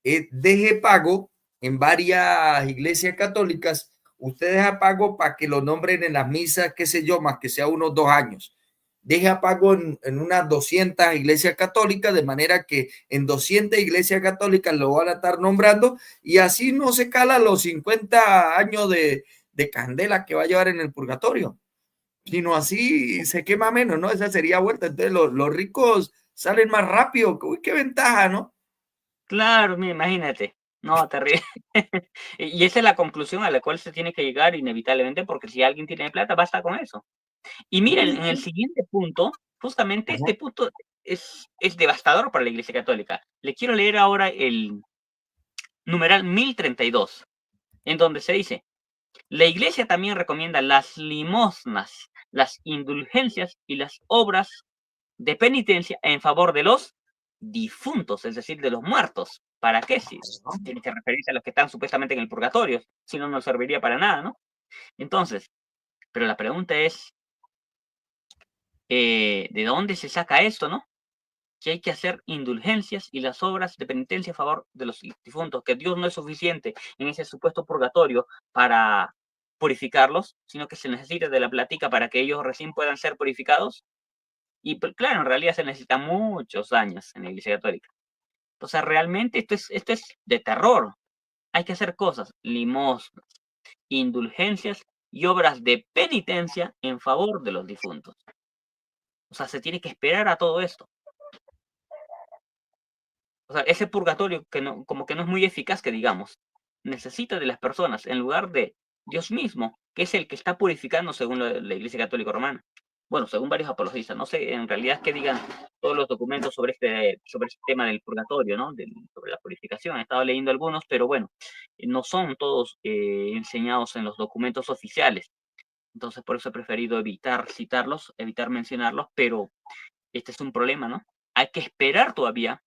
es deje pago en varias iglesias católicas. Usted deja pago para que lo nombren en las misas, qué sé yo, más que sea unos 2 años. Deja pago en unas 200 iglesias católicas, de manera que en 200 iglesias católicas lo van a estar nombrando y así no se cala los 50 años de candela que va a llevar en el purgatorio, sino así se quema menos, ¿no? Esa sería vuelta. Entonces los ricos salen más rápido. Uy, qué ventaja, ¿no? Claro, mira, imagínate. No, terrible. Y esa es la conclusión a la cual se tiene que llegar inevitablemente, porque si alguien tiene plata, basta con eso. Y miren, en el siguiente punto, justamente Ajá. este punto es devastador para la Iglesia Católica. Le quiero leer ahora el numeral 1032, en donde se dice, la Iglesia también recomienda las limosnas, las indulgencias y las obras de penitencia en favor de los difuntos, es decir, de los muertos. ¿Para qué? Si tiene que referirse a los que están supuestamente en el purgatorio, si no, no serviría para nada, ¿no? Entonces, pero la pregunta es, ¿de dónde se saca esto, no? Que hay que hacer indulgencias y las obras de penitencia a favor de los difuntos, que Dios no es suficiente en ese supuesto purgatorio para purificarlos, sino que se necesita de la plática para que ellos recién puedan ser purificados. Y pues, claro, en realidad se necesitan muchos años en la Iglesia Católica. O sea, realmente esto es de terror. Hay que hacer cosas, limosnas, indulgencias y obras de penitencia en favor de los difuntos. O sea, se tiene que esperar a todo esto. O sea, ese purgatorio que no, como que no es muy eficaz, que digamos, necesita de las personas en lugar de Dios mismo, que es el que está purificando según la Iglesia Católica Romana. Bueno, según varios apologistas, no sé en realidad qué digan todos los documentos sobre este tema del purgatorio, ¿no? Sobre la purificación. He estado leyendo algunos, pero bueno, no son todos enseñados en los documentos oficiales. Entonces, por eso he preferido evitar citarlos, evitar mencionarlos, pero este es un problema, ¿no? Hay que esperar todavía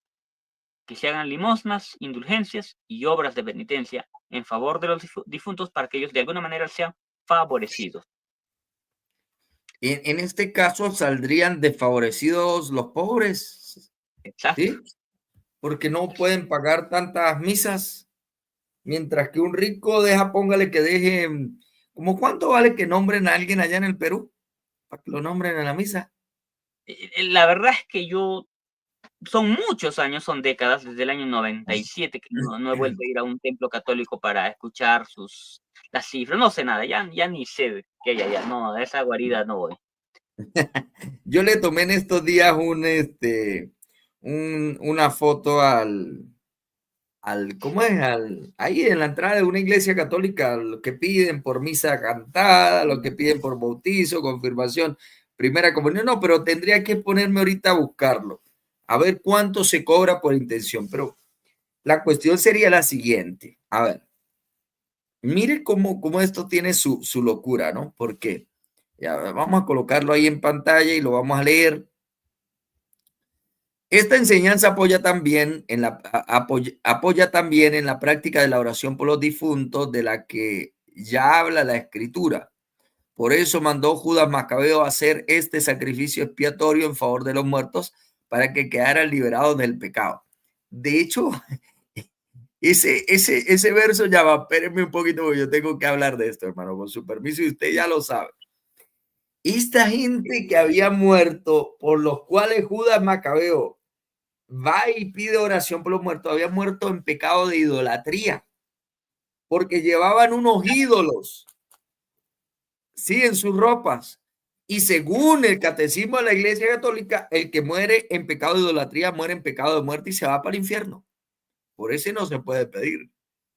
que se hagan limosnas, indulgencias y obras de penitencia en favor de los difuntos para que ellos de alguna manera sean favorecidos. En este caso saldrían desfavorecidos los pobres, Exacto. ¿sí? Porque no pueden pagar tantas misas, mientras que un rico deja, póngale que deje, ¿como cuánto vale que nombren a alguien allá en el Perú? Para que lo nombren en la misa. La verdad es que son muchos años, son décadas, desde el año 97 que no he vuelto a ir a un templo católico para escuchar las cifras, no sé nada, ya ni sé qué hay allá, no, a esa guarida no voy. Yo le tomé en estos días una foto ¿cómo es? Ahí en la entrada de una iglesia católica, lo que piden por misa cantada, lo que piden por bautizo, confirmación, primera comunión, no, pero tendría que ponerme ahorita a buscarlo, a ver cuánto se cobra por intención, pero la cuestión sería la siguiente, a ver, mire cómo esto tiene su locura, ¿no? Porque ya vamos a colocarlo ahí en pantalla y lo vamos a leer. Esta enseñanza apoya también en la práctica de la oración por los difuntos, de la que ya habla la Escritura. Por eso mandó Judas Macabeo a hacer este sacrificio expiatorio en favor de los muertos para que quedaran liberados del pecado. De hecho, ese verso ya va, espérenme un poquito porque yo tengo que hablar de esto, hermano, con su permiso, y usted ya lo sabe. Esta gente que había muerto, por los cuales Judas Macabeo va y pide oración por los muertos, habían muerto en pecado de idolatría, porque llevaban unos ídolos, sí, en sus ropas. Y según el catecismo de la Iglesia Católica, el que muere en pecado de idolatría muere en pecado de muerte y se va para el infierno. Por eso no se puede pedir.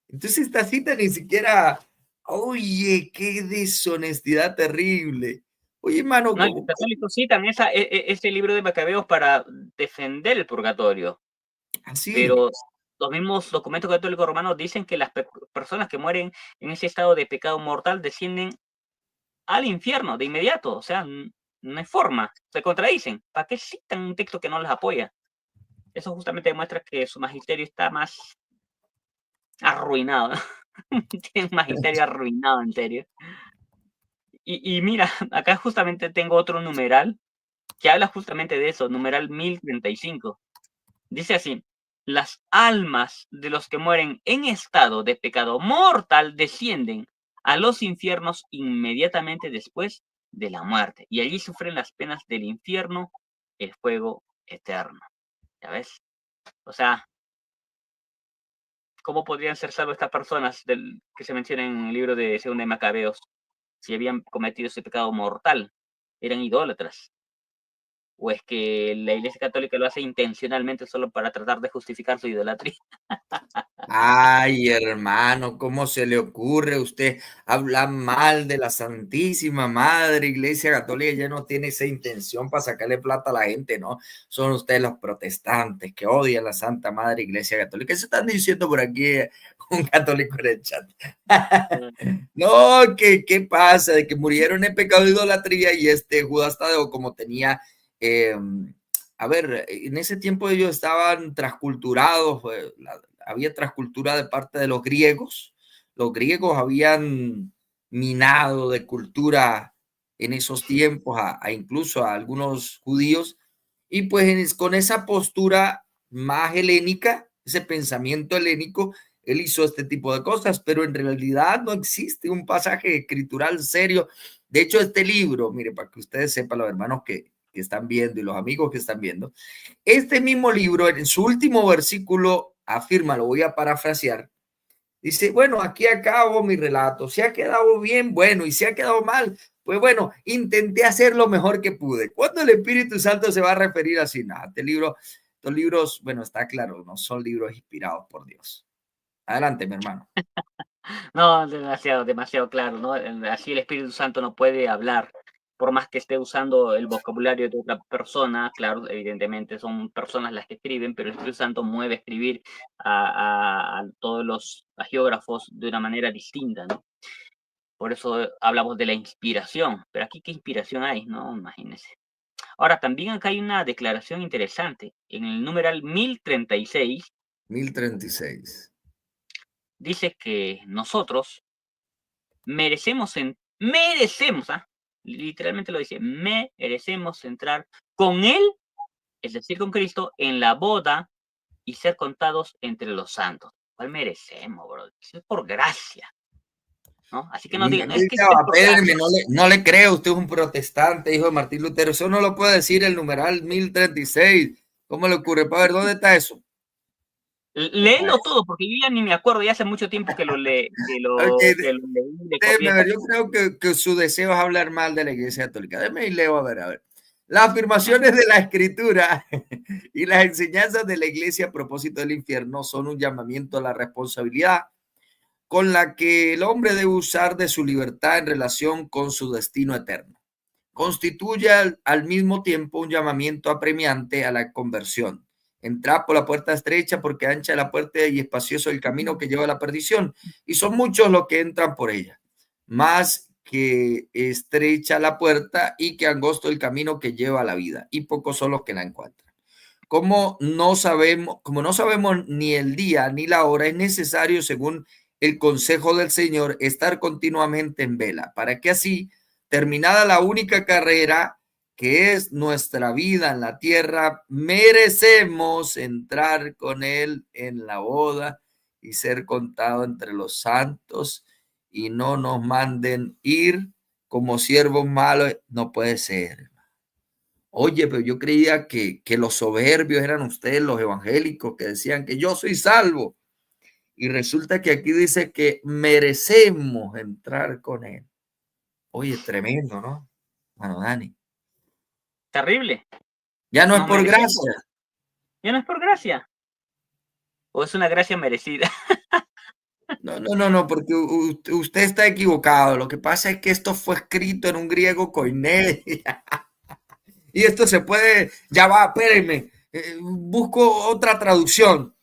Entonces esta cita ni siquiera, oye, qué deshonestidad terrible. Oye, hermano, No, los católicos citan ese libro de Macabeos para defender el purgatorio, así? pero los mismos documentos católicos romanos dicen que las personas que mueren en ese estado de pecado mortal descienden al infierno de inmediato, o sea, no hay forma, se contradicen. ¿Para qué citan un texto que no les apoya? Eso justamente demuestra que su magisterio está más arruinado, tiene un magisterio arruinado, en serio. Y mira, acá justamente tengo otro numeral que habla justamente de eso, numeral 1035. Dice así: las almas de los que mueren en estado de pecado mortal descienden a los infiernos inmediatamente después de la muerte, y allí sufren las penas del infierno, el fuego eterno. ¿Ya ves? O sea, ¿cómo podrían ser salvos estas personas que se mencionan en el libro de Segunda de Macabeos si habían cometido ese pecado mortal? Eran idólatras. ¿O es que la Iglesia Católica lo hace intencionalmente solo para tratar de justificar su idolatría? Ay, hermano, ¿cómo se le ocurre? Usted habla mal de la Santísima Madre Iglesia Católica, ya no tiene esa intención para sacarle plata a la gente, ¿no? Son ustedes los protestantes que odian la Santa Madre Iglesia Católica. Eso están diciendo por aquí un católico en el chat. No, ¿qué pasa? De que murieron en pecado de idolatría y Judas Tadeo, como tenía... a ver, en ese tiempo ellos estaban transculturados, había transcultura de parte de los griegos. Los griegos habían minado de cultura en esos tiempos incluso a algunos judíos, y pues con esa postura más helénica, ese pensamiento helénico, él hizo este tipo de cosas, pero en realidad no existe un pasaje escritural serio. De hecho, este libro, mire, para que ustedes sepan, los hermanos que están viendo y los amigos que están viendo, este mismo libro, en su último versículo, afirma, lo voy a parafrasear, dice, bueno, aquí acabo mi relato, si ha quedado bien, bueno, y si ha quedado mal, pues bueno, intenté hacer lo mejor que pude. ¿Cuándo el Espíritu Santo se va a referir así? Nada, estos libros, bueno, está claro, no son libros inspirados por Dios. Adelante, mi hermano. No, demasiado, demasiado claro, ¿no? Así el Espíritu Santo no puede hablar, por más que esté usando el vocabulario de otra persona, claro, evidentemente son personas las que escriben, pero el Espíritu Santo mueve a escribir a todos los geógrafos de una manera distinta, ¿no? Por eso hablamos de la inspiración, pero aquí qué inspiración hay, ¿no? Imagínense. Ahora, también acá hay una declaración interesante. En el numeral 1036 1036. dice que nosotros literalmente lo dice, merecemos entrar con Él, es decir, con Cristo, en la boda y ser contados entre los santos. ¿Cuál merecemos, bro? Eso es por gracia, ¿no? Así que no digan, es que esto es por Pedro, gracia. no le creo, usted es un protestante, hijo de Martín Lutero, eso no lo puede decir el numeral 1036. ¿Cómo le ocurre? Para ver, ¿dónde está eso? Léelo todo, porque yo ya ni me acuerdo, ya hace mucho tiempo que lo leí, Okay, que lo leí, le copié déjeme esta ver, yo creo que su deseo es hablar mal de la Iglesia Católica. Déjeme y leo a ver, a ver. Las afirmaciones de la Escritura y las enseñanzas de la Iglesia a propósito del infierno son un llamamiento a la responsabilidad con la que el hombre debe usar de su libertad en relación con su destino eterno. Constituye al mismo tiempo un llamamiento apremiante a la conversión. Entrad por la puerta estrecha, porque ancha la puerta y espacioso el camino que lleva a la perdición, y son muchos los que entran por ella. Más que estrecha la puerta y que angosto el camino que lleva a la vida, y pocos son los que la encuentran. Como no sabemos ni el día ni la hora, es necesario, según el consejo del Señor, estar continuamente en vela, para que así, terminada la única carrera que es nuestra vida en la tierra, merecemos entrar con Él en la boda y ser contado entre los santos, y no nos manden ir como siervos malos. No puede ser. Oye, pero yo creía que los soberbios eran ustedes, los evangélicos, que decían que yo soy salvo. Y resulta que aquí dice que merecemos entrar con Él. Oye, tremendo, ¿no? Bueno, Dani. terrible. Ya no es Nos por merecemos. gracia. Ya no es por gracia. O es una gracia merecida. No, porque usted está equivocado. Lo que pasa es que esto fue escrito en un griego koiné. Y esto se puede, ya va, espérenme, busco otra traducción.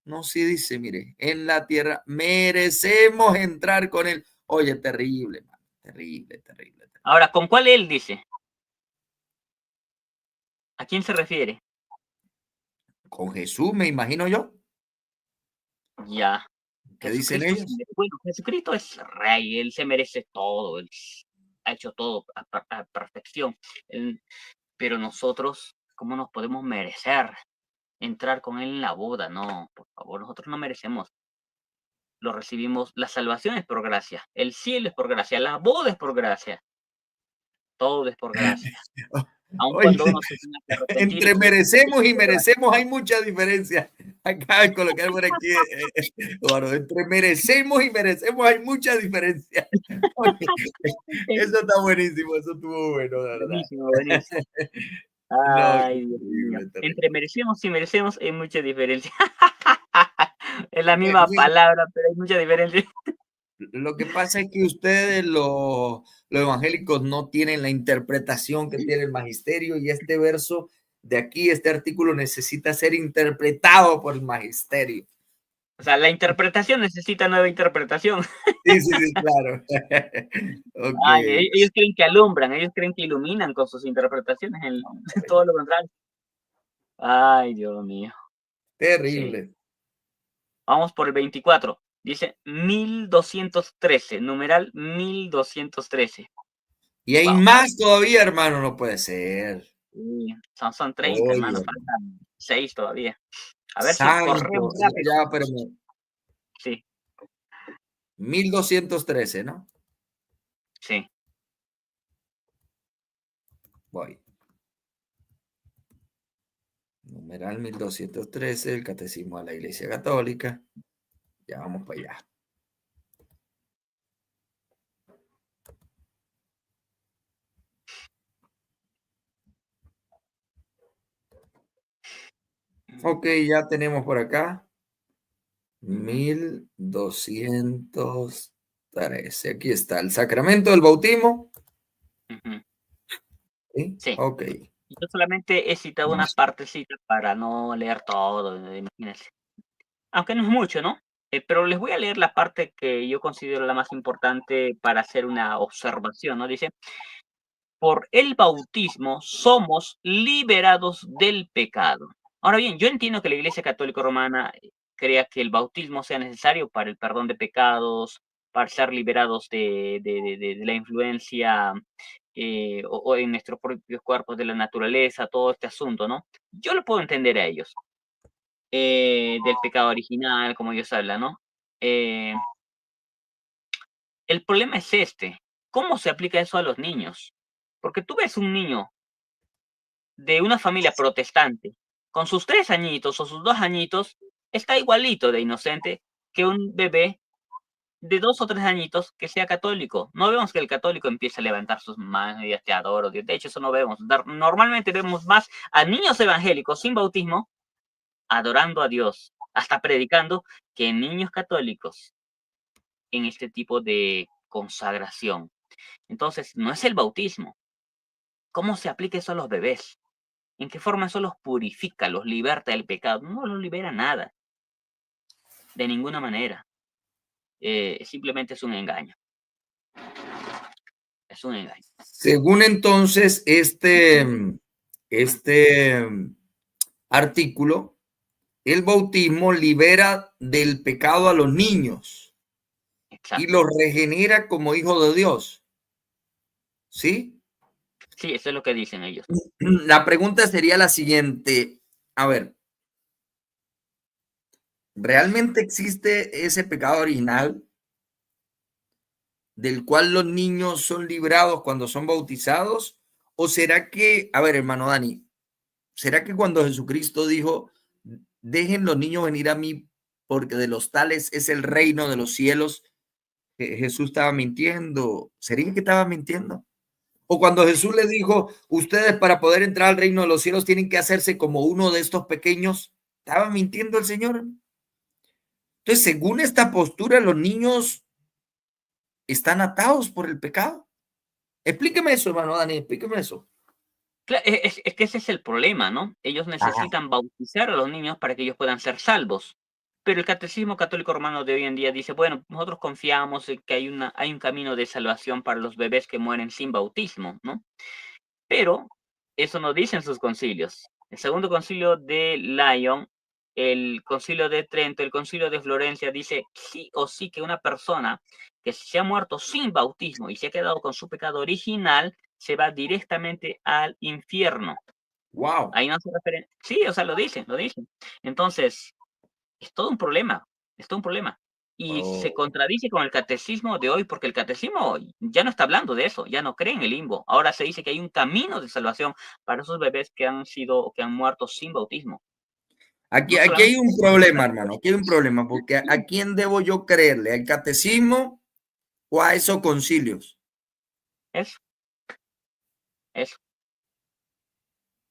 No, sí dice, mire, en la tierra merecemos entrar con Él. Oye, terrible, man, terrible, terrible, terrible. Ahora, ¿con cuál Él dice? ¿A quién se refiere? Con Jesús, me imagino yo. Ya. ¿Qué dicen ellos? Bueno, Jesucristo es rey, Él se merece todo, Él ha hecho todo a perfección. Pero nosotros, ¿cómo nos podemos merecer entrar con Él en la boda? No, por favor, nosotros no merecemos. Lo recibimos, la salvación es por gracia, el cielo es por gracia, la boda es por gracia, todo es por gracia. Aun Oye, cuando uno se tenga que arrepentir y entre todo, merecemos y merecemos hay mucha diferencia. Acaba de colocar por aquí, Eduardo, entre merecemos y merecemos hay mucha diferencia. Oye, eso está buenísimo, eso estuvo bueno, de verdad. buenísimo, buenísimo. No, Ay, Dios mío. terrible, Entre terrible. merecemos y merecemos hay mucha diferencia. Es la misma palabra, pero hay mucha diferencia. Lo que pasa es que ustedes, los evangélicos, no tienen la interpretación que tiene el magisterio, y este verso de aquí, este artículo, necesita ser interpretado por el magisterio. O sea, la interpretación necesita nueva interpretación. Sí, sí, sí, claro. Ok, Ay, ellos creen que alumbran, ellos creen que iluminan con sus interpretaciones, todo lo contrario. Ay, Dios mío. Sí. terrible. Vamos por el 24. Dice 1213, numeral 1213. Y hay Wow. más todavía, hermano, no puede ser. Son 30, hermano, Oye, faltan 6 todavía. A ver si corremos santo, rápido. ya, pero Sí, 1213, ¿no? sí. Voy. Numeral 1213, el Catecismo de la Iglesia Católica. Ya vamos para allá. Ok, ya tenemos por acá 1213. Aquí está el sacramento del bautismo. Ujú. ¿Sí? Sí. Ok. Yo solamente he citado unas partecitas para no leer todo, imagínense. Aunque no es mucho, ¿no? Pero les voy a leer la parte que yo considero la más importante para hacer una observación, ¿no? Dice, por el bautismo somos liberados del pecado. Ahora bien, yo entiendo que la Iglesia Católica Romana crea que el bautismo sea necesario para el perdón de pecados, para ser liberados de la influencia o en nuestros propios cuerpos de la naturaleza, todo este asunto, ¿no? Yo lo puedo entender a ellos, del pecado original, como ellos hablan, ¿no? Eh, el problema es este, ¿cómo se aplica eso a los niños? Porque tú ves un niño de una familia protestante, con sus 3 añitos o sus 2 añitos, está igualito de inocente que un bebé de 2 o 3 añitos que sea católico. No vemos que el católico empiece a levantar sus manos y te adoro, Dios. De hecho, eso no vemos. Normalmente vemos más a niños evangélicos sin bautismo adorando a Dios, hasta predicando, que niños católicos en este tipo de consagración. Entonces, no es el bautismo. ¿Cómo se aplica eso a los bebés? ¿En qué forma eso los purifica, los liberta del pecado? No los libera nada, de ninguna manera. Simplemente es un engaño. Es un engaño. Según entonces este artículo, el bautismo libera del pecado a los niños y Exacto. los regenera como hijos de Dios. ¿Sí? Sí, eso es lo que dicen ellos. La pregunta sería la siguiente. A ver, ¿realmente existe ese pecado original del cual los niños son librados cuando son bautizados? ¿O será que, a ver, hermano Dani, será que cuando Jesucristo dijo, dejen los niños venir a mí porque de los tales es el reino de los cielos, Jesús estaba mintiendo? ¿Sería que estaba mintiendo? O cuando Jesús le dijo, ustedes para poder entrar al reino de los cielos tienen que hacerse como uno de estos pequeños, ¿estaba mintiendo el Señor? Entonces, según esta postura, los niños están atados por el pecado. Explíqueme eso, hermano Dani, explíqueme eso. Es que ese es el problema, ¿no? Ellos Ajá. necesitan bautizar a los niños para que ellos puedan ser salvos. Pero el Catecismo Católico Romano de hoy en día dice, bueno, nosotros confiamos en que hay un camino de salvación para los bebés que mueren sin bautismo, ¿no? Pero eso no dicen sus concilios. El segundo concilio de Lyon, el concilio de Trento, el concilio de Florencia dice sí o sí que una persona que se ha muerto sin bautismo y se ha quedado con su pecado original se va directamente al infierno. Wow. Ahí no se refieren. Sí, o sea, lo dicen, lo dicen. Entonces, es todo un problema, es todo un problema. Y se Oh. contradice con el catecismo de hoy, porque el catecismo ya no está hablando de eso, ya no cree en el limbo. Ahora se dice que hay un camino de salvación para esos bebés que han sido, que han muerto sin bautismo. Aquí, No aquí hay solamente un problema, hermano, aquí hay un problema, porque ¿a quién debo yo creerle? ¿Al catecismo o a esos concilios? eso, eso,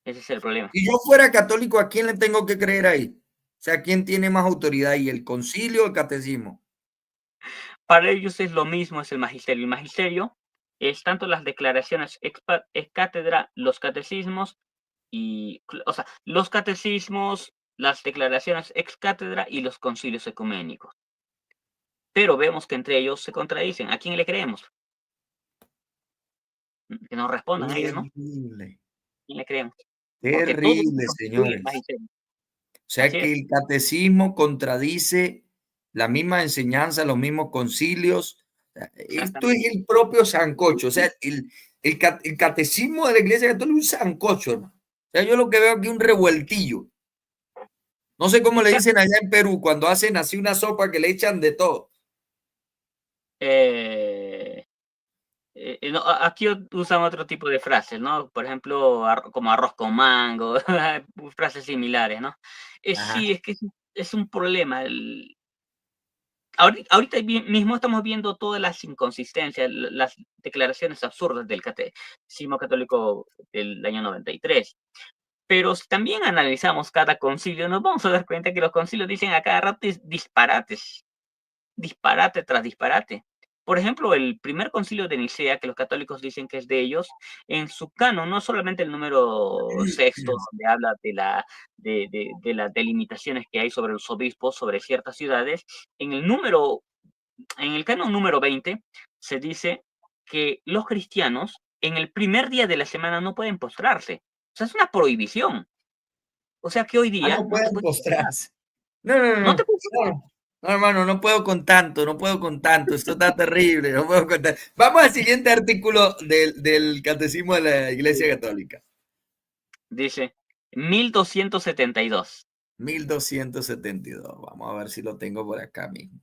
ese es el problema. Si yo fuera católico, ¿a quién le tengo que creer ahí? O sea, ¿quién tiene más autoridad ahí, el concilio o el catecismo? Para ellos es lo mismo, es el magisterio. El magisterio es tanto las declaraciones ex cátedra, los catecismos y, o sea, los catecismos, las declaraciones ex cátedra y los concilios ecuménicos. Pero vemos que entre ellos se contradicen. ¿A quién le creemos? Que nos respondan a ellos, ¿no? ¿A Terrible, quién le creemos? Porque todo se terrible, constituye señores. magisterio. O sea Así que es. el catecismo contradice la misma enseñanza, los mismos concilios. Esto es el propio sancocho, o sea, el catecismo de la Iglesia Católica es un sancocho, hermano. O sea, yo lo que veo aquí es un revueltillo. No sé cómo le Exacto. dicen allá en Perú cuando hacen así una sopa que le echan de todo. No, aquí usan otro tipo de frases, ¿no? Por ejemplo, como arroz con mango, frases similares, ¿no? Ajá. Sí, es que es un problema. Ahorita mismo estamos viendo todas las inconsistencias, las declaraciones absurdas del Catecismo Católico del año 93. Pero si también analizamos cada concilio, nos vamos a dar cuenta que los concilios dicen a cada rato disparates, disparate tras disparate. Por ejemplo, el primer concilio de Nicea, que los católicos dicen que es de ellos, en su canon, no solamente el número sexto, donde habla de las delimitaciones que hay sobre los obispos, sobre ciertas ciudades, en el canon número 20 se dice que los cristianos en el primer día de la semana no pueden postrarse. O sea, es una prohibición. O sea que hoy Ah, día no no te pueden puedes postrar. postrarse. No, no, No te no. puedes postrar. No, no, hermano, no puedo con tanto, no puedo con tanto. Esto está terrible, no puedo con tanto. Vamos al siguiente artículo del Catecismo de la Iglesia Católica. Dice 1272. 1272. Vamos a ver si lo tengo por acá mismo.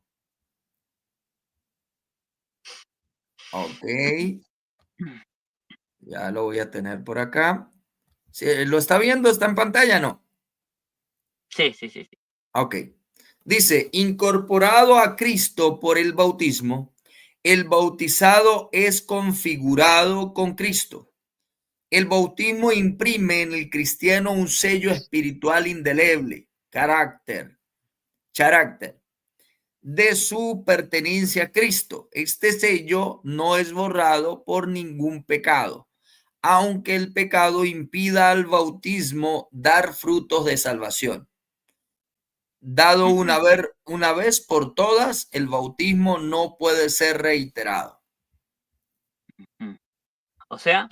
Ok, ya lo voy a tener por acá. Sí, ¿lo está viendo? ¿Está en pantalla? No. Sí, sí, sí, sí. Ok. Dice, incorporado a Cristo por el bautismo, el bautizado es configurado con Cristo. El bautismo imprime en el cristiano un sello espiritual indeleble, carácter, de su pertenencia a Cristo. Este sello no es borrado por ningún pecado, aunque el pecado impida al bautismo dar frutos de salvación. Dado una vez por todas, el bautismo no puede ser reiterado. O sea,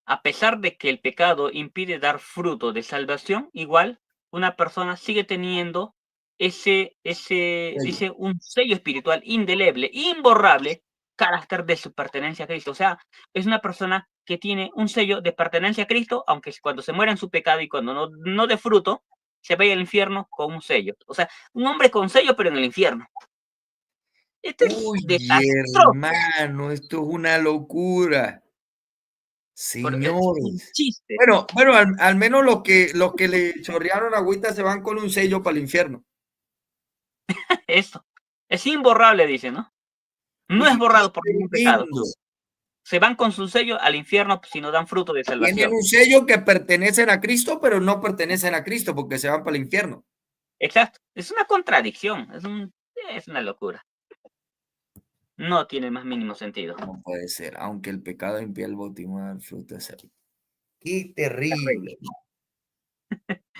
a pesar de que el pecado impide dar fruto de salvación, igual una persona sigue teniendo dice, un sello espiritual indeleble, imborrable, carácter de su pertenencia a Cristo. O sea, es una persona que tiene un sello de pertenencia a Cristo, aunque cuando se muera en su pecado y cuando no dé fruto, se vaya al infierno con un sello. O sea, un hombre con sello, pero en el infierno. Este es Uy, desastroso. hermano, esto es una locura. Es un Señores. chiste. Bueno, al menos los que le chorrearon agüita se van con un sello para el infierno. Eso. Es imborrable, dice, ¿no? No es Qué borrado por ningún pecado. tremendo. Se van con su sello al infierno si no dan fruto de Tienen salvación. un sello que pertenecen a Cristo, pero no pertenecen a Cristo porque se van para el infierno. Exacto. Es una contradicción. Es una locura. No tiene el más mínimo sentido. No puede ser, aunque el pecado impide el bautismo del fruto de esa vida. Qué Terrible. terrible,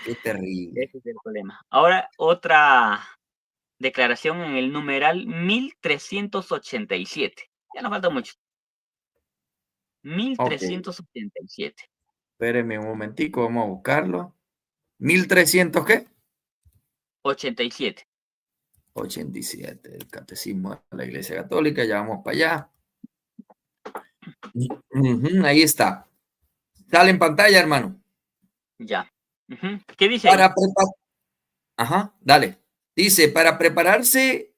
qué terrible. Ese es el problema. Ahora, otra declaración en el numeral 1387. Ya nos falta mucho. Ok, 1387. espéreme un momentico, vamos a buscarlo. ¿1300 qué? 87. 87, el catecismo de la Iglesia Católica, ya vamos para allá. Ahí está. Sale en pantalla, hermano. Ya. ¿Qué dice ahí? Para preparar. Ajá, dale. Dice, para prepararse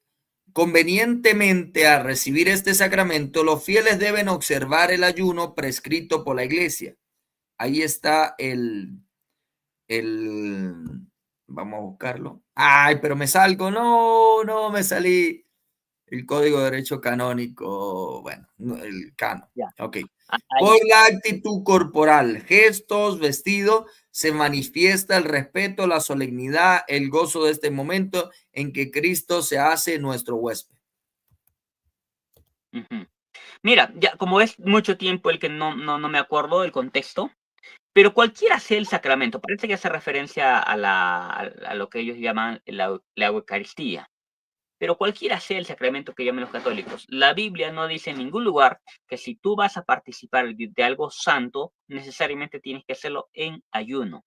convenientemente a recibir este sacramento, los fieles deben observar el ayuno prescrito por la Iglesia. Ahí está vamos a buscarlo. Ay, pero me salgo. No, no, me salí. El Código de Derecho Canónico, bueno, el canon. Ya. Ok. Ahí. Por la actitud corporal, gestos, vestido, se manifiesta el respeto, la solemnidad, el gozo de este momento en que Cristo se hace nuestro huésped. Mira, ya como es mucho tiempo el que no me acuerdo del contexto, pero cualquiera sea el sacramento, parece que hace referencia a lo que ellos llaman la Eucaristía, pero cualquiera sea el sacramento que llamen los católicos, la Biblia no dice en ningún lugar que si tú vas a participar de algo santo, necesariamente tienes que hacerlo en ayuno.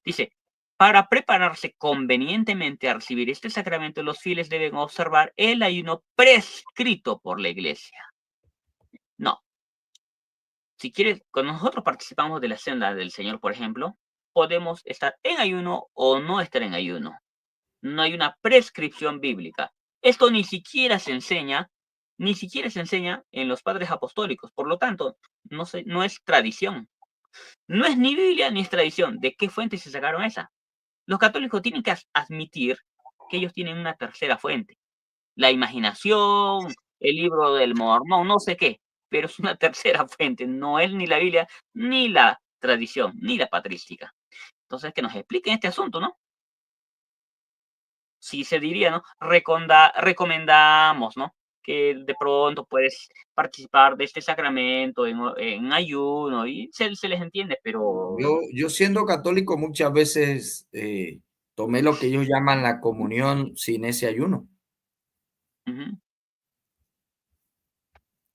Dice, Para prepararse convenientemente a recibir este sacramento, los fieles deben observar el ayuno prescrito por la Iglesia. No. Si quieres, cuando nosotros participamos de la cena del Señor, por ejemplo, podemos estar en ayuno o no estar en ayuno. No hay una prescripción bíblica. Esto ni siquiera se enseña en los padres apostólicos. Por lo tanto, no es tradición. No es ni Biblia ni es tradición. ¿De qué fuente se sacaron esa? Los católicos tienen que admitir que ellos tienen una tercera fuente. La imaginación, el libro del Mormón, no sé qué, pero es una tercera fuente. No es ni la Biblia, ni la tradición, ni la patrística. Entonces, que nos expliquen este asunto, ¿no? Sí se diría, ¿no? Recomendamos, ¿no? Que de pronto puedes participar de este sacramento en ayuno y se les entiende, pero Yo siendo católico muchas veces tomé lo que ellos llaman la comunión sin ese ayuno. ujú,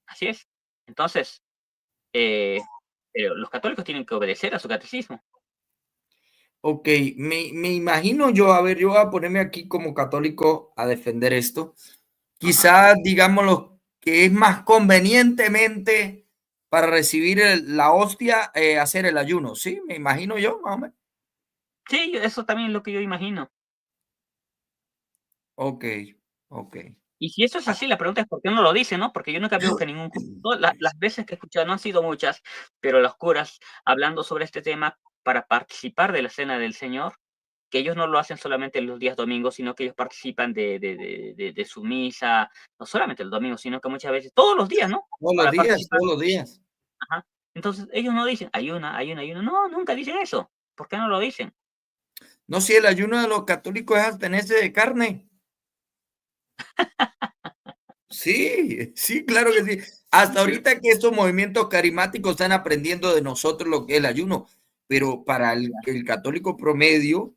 así es. Entonces, eh, pero los católicos tienen que obedecer a su catecismo. Ok, me imagino yo, a ver, yo voy a ponerme aquí como católico a defender esto. Ajá. Quizás, digamos, lo que es más convenientemente para recibir la hostia, hacer el ayuno. Sí, me imagino yo, más o menos. Sí, eso también es lo que yo imagino. Ok, ok. Y si eso es así, la pregunta es por qué no lo dicen, ¿no? Porque yo nunca veo que las veces que he escuchado, no han sido muchas, pero los curas hablando sobre este tema para participar de la cena del Señor, que ellos no lo hacen solamente los días domingos, sino que ellos participan de su misa, no solamente el domingo, sino que muchas veces todos los días, ¿no? Todos los Para días, participar. todos los días. Ajá. Entonces, ellos no dicen ayuna, ayuna, ayuna. No, nunca dicen eso. ¿Por qué no lo dicen? No, si el ayuno de los católicos es abstenerse de carne. Sí, sí, claro que sí. Hasta ahorita que estos movimientos carismáticos están aprendiendo de nosotros lo que es el ayuno, pero para el católico promedio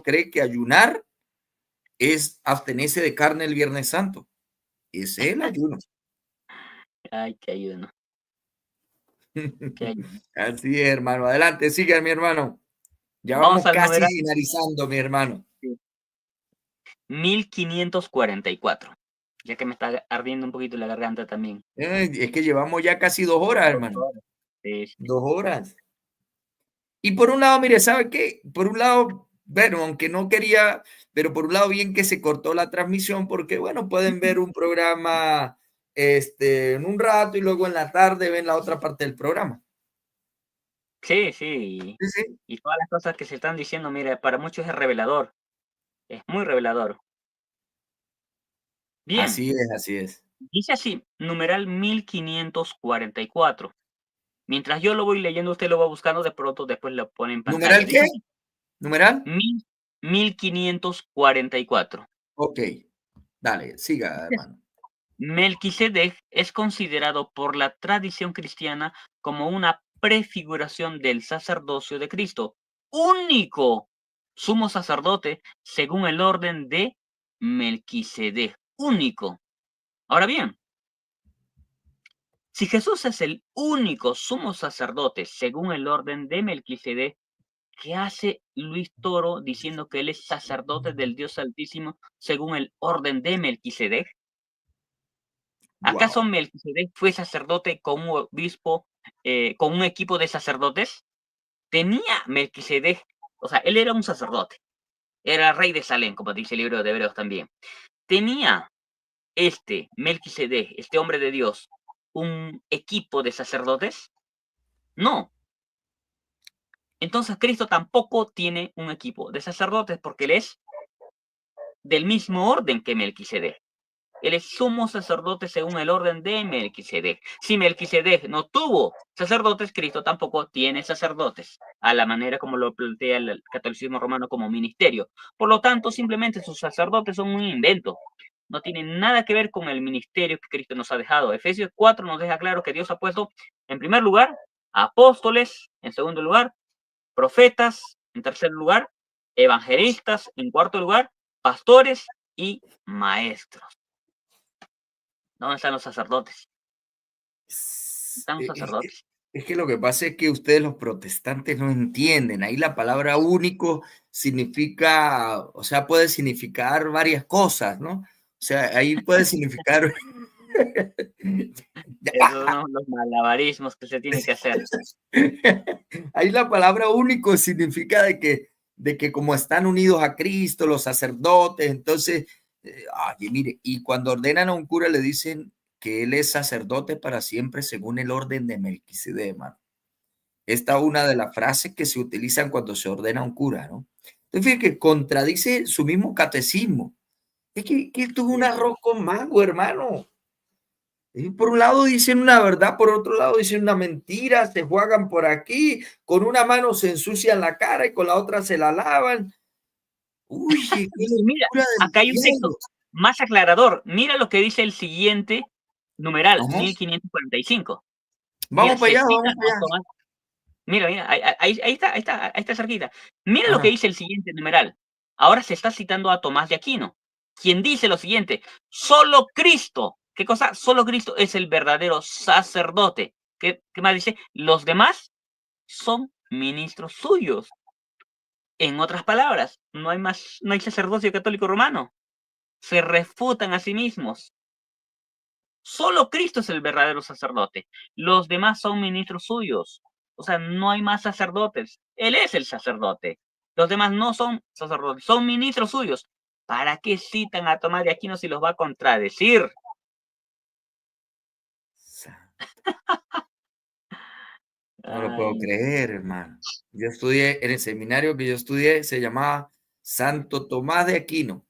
cree que ayunar es abstenerse de carne el Viernes Santo. Ese es el ayuno. Ay, qué ayuno, qué ayuno. Así es, hermano. Adelante, siga, mi hermano. Ya Vamos vamos al casi numeral finalizando, mi hermano. 1544, ya que me está ardiendo un poquito la garganta también. Es que llevamos ya casi 2 horas, hermano. Doctor. Sí, sí. 2 horas. Y por un lado, mire, ¿sabe qué? Por un lado, bueno, aunque no quería, pero por un lado, bien que se cortó la transmisión, porque bueno, pueden ver un programa en un rato y luego en la tarde ven la otra parte del programa. Sí, sí, Sí, sí. y todas las cosas que se están diciendo, mire, para muchos es revelador, es muy revelador. Bien, Así es, así es. dice así, numeral 1544. Mientras yo lo voy leyendo, usted lo va buscando, de pronto después lo pone en pantalla. ¿Numeral qué? Dice así, ¿Numeral? mil 1544. Ok, dale, siga, Dice así, hermano. Melquisedec es considerado por la tradición cristiana como una prefiguración del sacerdocio de Cristo, único sumo sacerdote según el orden de Melquisedec, único. Ahora bien, si Jesús es el único sumo sacerdote según el orden de Melquisedec, ¿qué hace Luis Toro diciendo que él es sacerdote del Dios Altísimo según el orden de Melquisedec? ¿Acaso Wow. Melquisedec fue sacerdote con un obispo, con un equipo de sacerdotes? Tenía Melquisedec, o sea, él era un sacerdote, era rey de Salem, como dice el libro de Hebreos también. ¿Tenía Melquisedec, este hombre de Dios, un equipo de sacerdotes? No. Entonces Cristo tampoco tiene un equipo de sacerdotes porque él es del mismo orden que Melquisedec. Él es sumo sacerdote según el orden de Melquisedec. Si Melquisedec no tuvo sacerdotes, Cristo tampoco tiene sacerdotes, a la manera como lo plantea el catolicismo romano como ministerio. Por lo tanto, simplemente sus sacerdotes son un invento. No tienen nada que ver con el ministerio que Cristo nos ha dejado. Efesios 4 nos deja claro que Dios ha puesto, en primer lugar, apóstoles, en segundo lugar, profetas, en tercer lugar, evangelistas, en cuarto lugar, pastores y maestros. ¿Dónde están los sacerdotes? S- Están los eh, eh, sacerdotes. Es que lo que pasa es que ustedes los protestantes no entienden. Ahí la palabra único significa, o sea, puede significar varias cosas, ¿no? O sea, ahí puede significar... Esos son los malabarismos que se tiene que hacer. Ahí la palabra único significa de que como están unidos a Cristo, los sacerdotes, entonces, oye, mire, y cuando ordenan a un cura le dicen que él es sacerdote para siempre según el orden de Melquisedec, hermano. Esta es una de las frases que se utilizan cuando se ordena un cura, ¿no? Entonces, fíjate que contradice su mismo catecismo. Es que esto es un Sí. arroz con mango, hermano. Y por un lado dicen una verdad, por otro lado dicen una mentira, se juegan por aquí, con una mano se ensucian la cara y con la otra se la lavan. Uy, qué Mira, locura del acá hay un texto diablo. más aclarador. Mira lo que dice el siguiente numeral, Ajá. 1545. Mira, Vamos para se allá, cita vamos para a allá. Tomás. Mira, ahí está cerquita. Mira lo que Ajá. dice el siguiente numeral. Ahora se está citando a Tomás de Aquino, quien dice lo siguiente: solo Cristo, ¿qué cosa? Solo Cristo es el verdadero sacerdote. ¿Qué más dice? Los demás son ministros suyos. En otras palabras, no hay sacerdocio católico romano. Se refutan a sí mismos. Solo Cristo es el verdadero sacerdote. Los demás son ministros suyos. O sea, no hay más sacerdotes. Él es el sacerdote. Los demás no son sacerdotes, son ministros suyos. ¿Para qué citan a Tomás de Aquino si los va a contradecir? No lo puedo Ay, creer, hermano. Yo estudié en el seminario que yo estudié, se llamaba Santo Tomás de Aquino,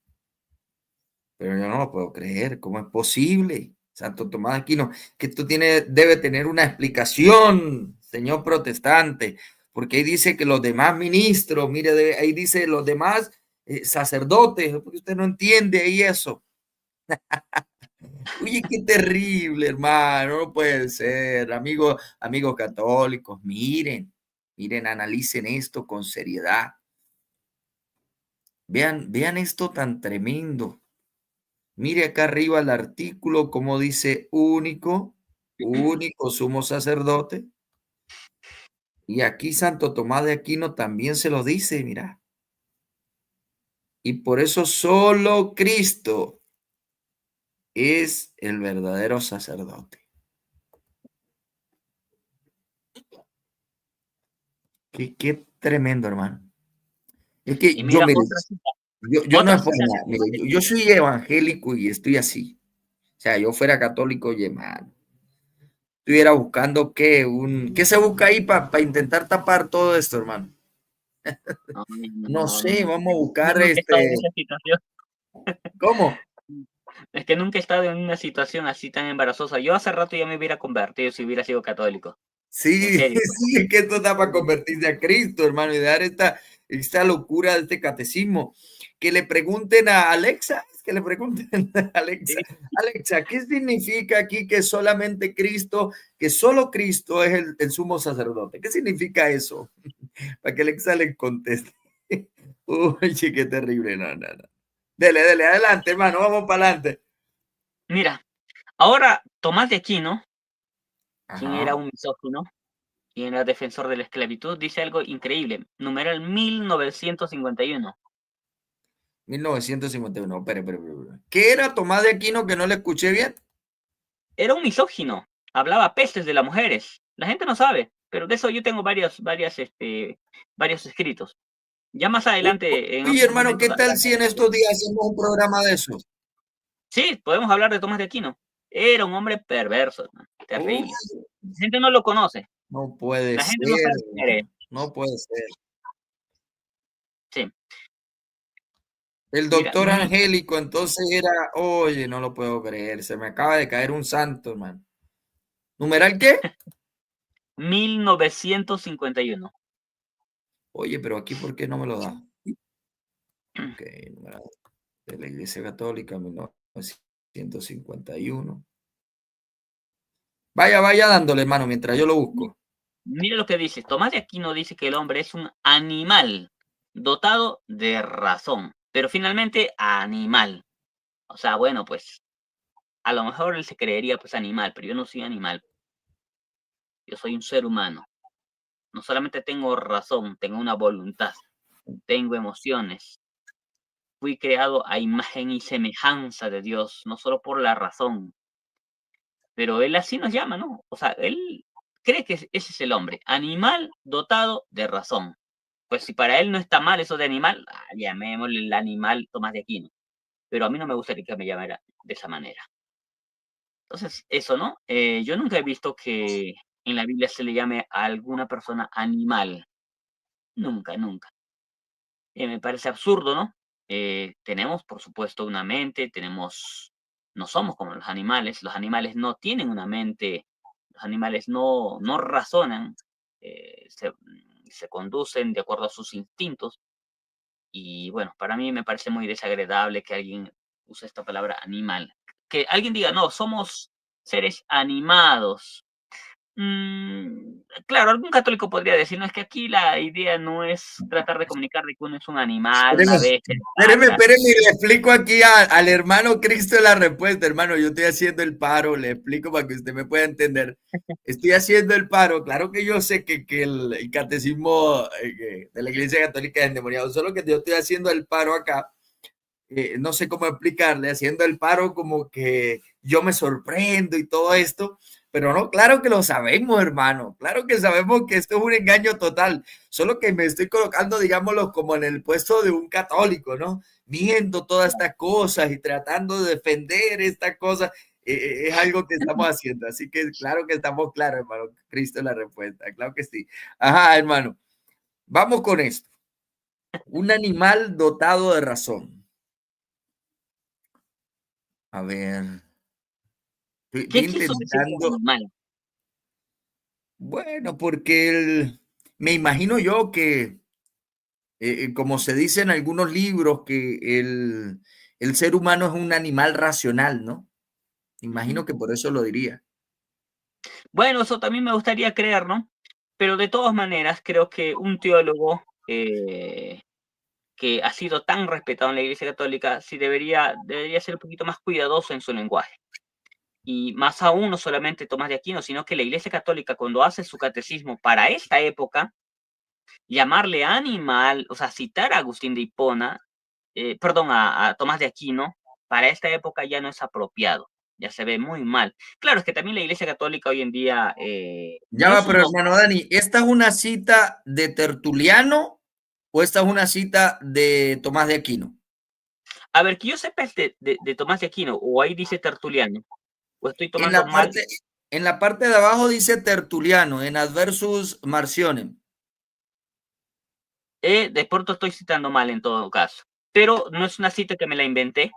pero yo no lo puedo creer. ¿Cómo es posible? Santo Tomás de Aquino, que esto tiene, debe tener una explicación, señor protestante, porque ahí dice que los demás ministros, mire, ahí dice los demás sacerdotes, porque usted no entiende ahí eso. Oye, qué terrible, hermano, no puede ser. Amigos católicos, miren, analicen esto con seriedad. Vean esto tan tremendo. Mire acá arriba el artículo, como dice único sumo sacerdote. Y aquí Santo Tomás de Aquino también se lo dice, mira. Y por eso solo Cristo es el verdadero sacerdote. Qué tremendo, hermano. Es que y yo, mira mire, otra cita, yo no otra es por cita de nada. Mire, Tomás de yo Aquino. soy evangélico y estoy así. O sea, yo fuera católico y hermano, estuviera buscando qué se busca ahí para intentar tapar todo esto, hermano. Ay, No no, sé, no. vamos a Yo buscar nunca he estado en esa situación. ¿cómo? Es que nunca he estado en una situación así tan embarazosa. Yo hace rato ya me hubiera convertido si hubiera sido católico. En Sí, serio. sí, es que esto está para convertirse a Cristo, hermano, y dar esta locura de este catecismo. Que le pregunten a Alexa, que le pregunten a Alexa, Alexa, ¿qué significa aquí que solamente Cristo, que solo Cristo es el sumo sacerdote? ¿Qué significa eso? Para que Alexa le conteste. Oye, qué terrible, no, no, no. Dele, adelante, hermano, vamos para adelante. Mira, ahora Tomás de Aquino, quien era Ajá, un misógino, quien era defensor de la esclavitud, dice algo increíble. Numeral 1951. 1951. Espera. ¿Qué era Tomás de Aquino que no le escuché bien? Era un misógino. Hablaba pestes de las mujeres. La gente no sabe, pero de eso yo tengo varios escritos. Ya más adelante, en Oye, otro hermano, momento, ¿qué tal si en estos días hacemos un programa de eso? sí, podemos hablar de Tomás de Aquino. Era un hombre perverso, hermano, Oh, terrible. La gente no lo conoce. no puede La gente no ser, sabe quién eres. hermano, no puede ser. Sí, El mira, doctor Angélico entonces era, oye, no lo puedo creer, se me acaba de caer un santo, hermano. ¿Numeral qué? 1951. Oye, pero aquí, ¿por qué no me lo da? Ok, numeral de la Iglesia Católica, 1951. Vaya dándole, hermano, mientras yo lo busco. Mira lo que dice. Tomás de Aquino dice que el hombre es un animal dotado de razón, pero finalmente animal. O sea, bueno, pues a lo mejor él se creería pues animal, pero yo no soy animal. yo soy un ser humano. No solamente tengo razón, tengo una voluntad, tengo emociones. Fui creado a imagen y semejanza de Dios, no solo por la razón, pero Él así nos llama, ¿no? O sea, Él cree que ese es el hombre, animal dotado de razón. Pues si para Él no está mal eso de animal, llamémosle el animal Tomás de Aquino, pero a mí no me gustaría que me llamara de esa manera. Entonces, eso, ¿no? Yo nunca he visto que en la Biblia se le llame a alguna persona animal. Nunca, nunca. Me parece absurdo, ¿no? Tenemos, por supuesto, una mente, no somos como los animales no tienen una mente, los animales no razonan, se conducen de acuerdo a sus instintos. Y bueno, para mí me parece muy desagradable que alguien use esta palabra animal. Que alguien diga, no, somos seres animados. Claro, algún católico podría decir, no, es que aquí la idea no es tratar de comunicar de que uno es un animal, Espéreme, una bestia, etc. espéreme, y le explico aquí al hermano Cristo la respuesta, hermano. Yo estoy haciendo el paro, le explico para que usted me pueda entender. Estoy haciendo el paro. Claro que yo sé que el catecismo de la Iglesia Católica es endemoniado, solo que yo estoy haciendo el paro acá. No sé cómo explicarle, haciendo el paro como que yo me sorprendo y todo esto, pero no, claro que lo sabemos, hermano, claro que sabemos que esto es un engaño total, solo que me estoy colocando, digámoslo, como en el puesto de un católico, ¿no? Viendo todas estas cosas y tratando de defender estas cosas, es algo que estamos haciendo, así que claro que estamos claros, hermano, Cristo es la respuesta, claro que sí. Ajá, hermano, vamos con esto. Un animal dotado de razón. A ver, estoy ¿Qué quiso decir con intentando, animal? bueno, porque me imagino yo que, como se dice en algunos libros, que el ser humano es un animal racional, ¿no? Ujú. Imagino que por eso lo diría. Bueno, eso también me gustaría creer, ¿no? Pero de todas maneras, creo que un teólogo que ha sido tan respetado en la Iglesia Católica, sí debería ser un poquito más cuidadoso en su lenguaje. Y más aún, no solamente Tomás de Aquino, sino que la Iglesia Católica, cuando hace su catecismo para esta época, llamarle animal, o sea, citar a Agustín de Hipona, perdón, a Tomás de Aquino, para esta época ya no es apropiado, ya se ve muy mal. Claro, es que también la Iglesia Católica hoy en día Ya no va, es un pero dogma. hermano Dani, ¿esta es una cita de Tertuliano o esta es una cita de Tomás de Aquino? A ver, que yo sepa es de Tomás de Aquino, o ahí dice Tertuliano, o estoy En tomando la mal. parte, en la parte de abajo dice Tertuliano, en Adversus Marcionem. De pronto estoy citando mal en todo caso, pero no es una cita que me la inventé,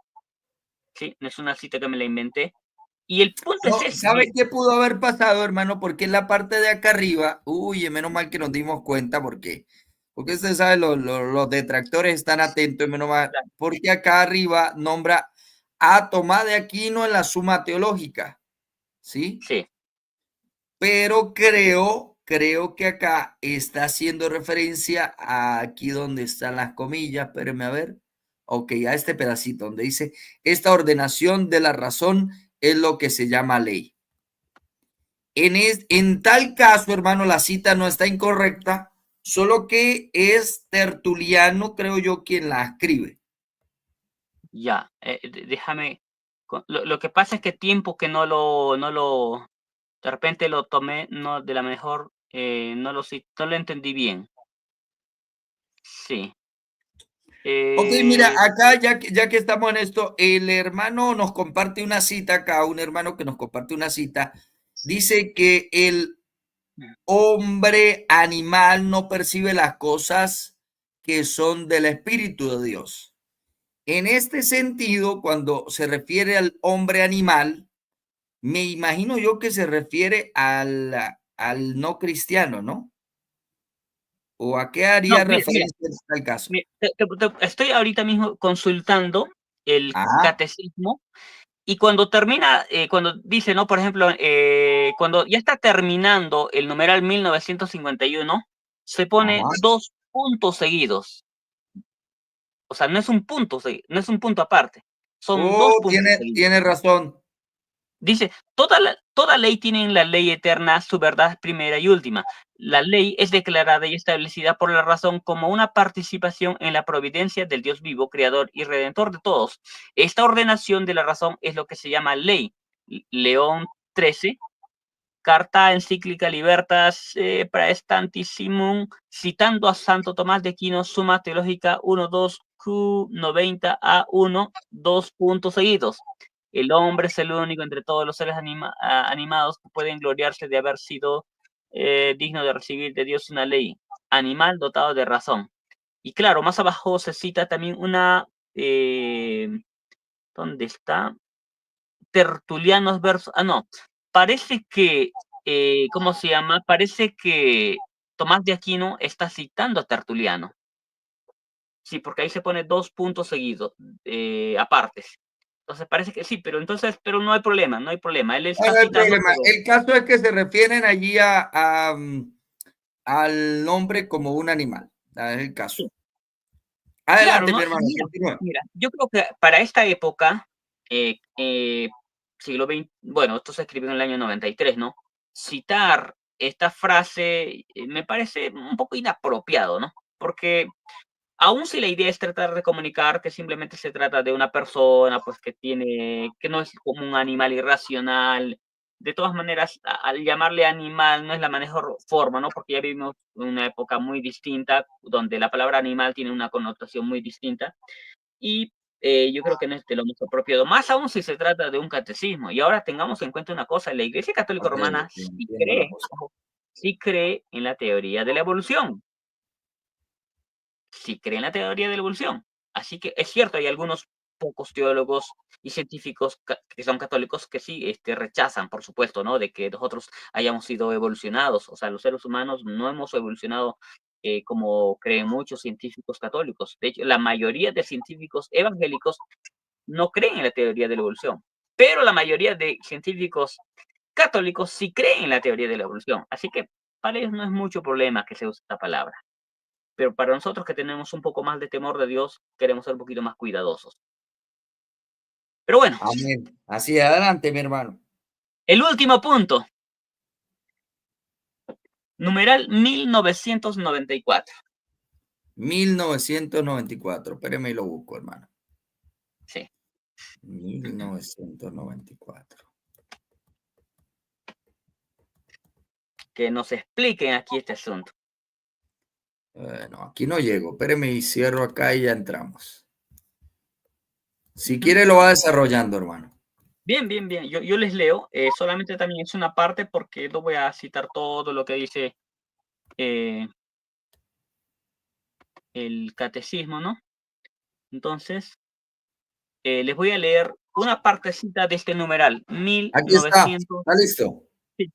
¿sí? No es una cita que me la inventé. Y el punto es No, ese, ¿sabe mire, qué pudo haber pasado, hermano? Porque en la parte de acá arriba, uy, menos mal que nos dimos cuenta, porque usted sabe, los detractores están atentos, menos mal, porque acá arriba nombra a Tomás de Aquino en la Suma Teológica, ¿sí? sí, Pero creo que acá está haciendo referencia a aquí donde están las comillas, espérenme a ver, ok, a este pedacito donde dice, esta ordenación de la razón es lo que se llama ley. En tal caso, hermano, la cita no está incorrecta, solo que es Tertuliano, creo yo, quien la escribe. ya, déjame, lo que pasa es que tiempo que no lo, de repente lo tomé, no, de la mejor, no lo entendí bien, sí. Ok, mira, Eh, acá ya que estamos en esto, el hermano nos comparte una cita acá, un hermano que nos comparte una cita, dice que el hombre animal no percibe las cosas que son del Espíritu de Dios. En este sentido, cuando se refiere al hombre animal, me imagino yo que se refiere al no cristiano, ¿no? ¿O a qué no, haría mira, mira, referencia en tal caso? mira, estoy ahorita mismo consultando el Ajá, catecismo. Y cuando termina, cuando dice, ¿no? Por ejemplo, cuando ya está terminando el numeral 1951, se pone ajá. dos puntos seguidos. O sea, no es un punto, no es un punto aparte. Son dos Oh, puntos seguidos. tiene razón. Dice, Toda ley tiene en la ley eterna su verdad primera y última. La ley es declarada y establecida por la razón como una participación en la providencia del Dios vivo, creador y redentor de todos. Esta ordenación de la razón es lo que se llama ley. León XIII, Carta encíclica Libertas Praestantissimum, citando a Santo Tomás de Aquino, Suma Teológica 1.2 Q90A1, 2 puntos seguidos. El hombre es el único entre todos los seres animados que pueden gloriarse de haber sido digno de recibir de Dios una ley, animal dotado de razón. Y claro, más abajo se cita también una, ¿dónde está? Tertulianos versus, no, parece que, ¿cómo se llama? Parece que Tomás de Aquino está citando a Tertuliano. Sí, porque ahí se pone 2 puntos seguidos, apartes. Entonces parece que sí, pero entonces, pero no hay problema, no hay problema. Él No, está no hay citando, problema. pero El caso es que se refieren allí al nombre como un animal. Es el caso. sí, claro, Adelante, ¿no? mi Y hermano, mira, continúa. mira, yo creo que para esta época, siglo XX, bueno, esto se escribió en el año 93, ¿no? Citar esta frase me parece un poco inapropiado, ¿no? Porque aun si la idea es tratar de comunicar que simplemente se trata de una persona, pues, que no es como un animal irracional, de todas maneras, al llamarle animal no es la mejor forma, ¿no? Porque ya vivimos una época muy distinta, donde la palabra animal tiene una connotación muy distinta, y yo creo que no es de lo más apropiado, más aún si se trata de un catecismo. Y ahora tengamos en cuenta una cosa, la Iglesia Católica Ok, Romana entiendo la cosa. sí cree en la teoría de la evolución. Sí cree en la teoría de la evolución. Así que es cierto, hay algunos pocos teólogos y científicos que son católicos que sí rechazan, por supuesto, ¿no? De que nosotros hayamos sido evolucionados. O sea, los seres humanos no hemos evolucionado como creen muchos científicos católicos. De hecho, la mayoría de científicos evangélicos no creen en la teoría de la evolución. Pero la mayoría de científicos católicos sí creen en la teoría de la evolución. Así que para ellos no es mucho problema que se use esta palabra. Pero para nosotros que tenemos un poco más de temor de Dios, queremos ser un poquito más cuidadosos. Pero bueno, Amén. Así, adelante, mi hermano. el último punto, numeral 1994. 1994. Espéreme y lo busco, hermano. Sí. 1994. Que nos expliquen aquí este asunto. Bueno, aquí no llego. Espéreme y cierro acá y ya entramos. Si Ujú. quiere, lo va desarrollando, hermano. Bien, bien, bien. Yo les leo. Solamente también es una parte porque no voy a citar todo lo que dice eh, el catecismo, ¿no? Entonces, les voy a leer una partecita de este numeral, Aquí está. 1900. ¿Está listo? Sí,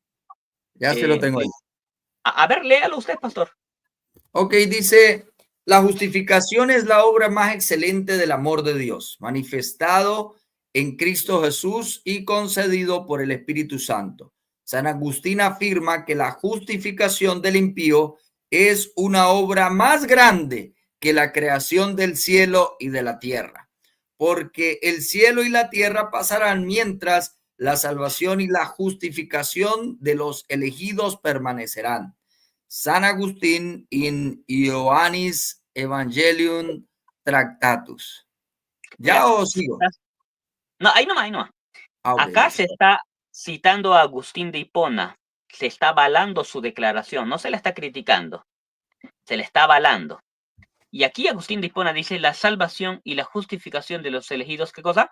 Ya se lo tengo ahí. bien. A ver, léalo usted, pastor. Ok, dice, la justificación es la obra más excelente del amor de Dios, manifestado en Cristo Jesús y concedido por el Espíritu Santo. San Agustín afirma que la justificación del impío es una obra más grande que la creación del cielo y de la tierra, porque el cielo y la tierra pasarán mientras la salvación y la justificación de los elegidos permanecerán. San Agustín in Ioannis Evangelium Tractatus. ¿Ya Mira, o sigo? no, ahí nomás, ahí nomás. Ah, ok, Acá se listo. está citando a Agustín de Hipona, se está avalando su declaración, no se la está criticando, se la está avalando. Y aquí Agustín de Hipona dice, la salvación y la justificación de los elegidos, ¿qué cosa?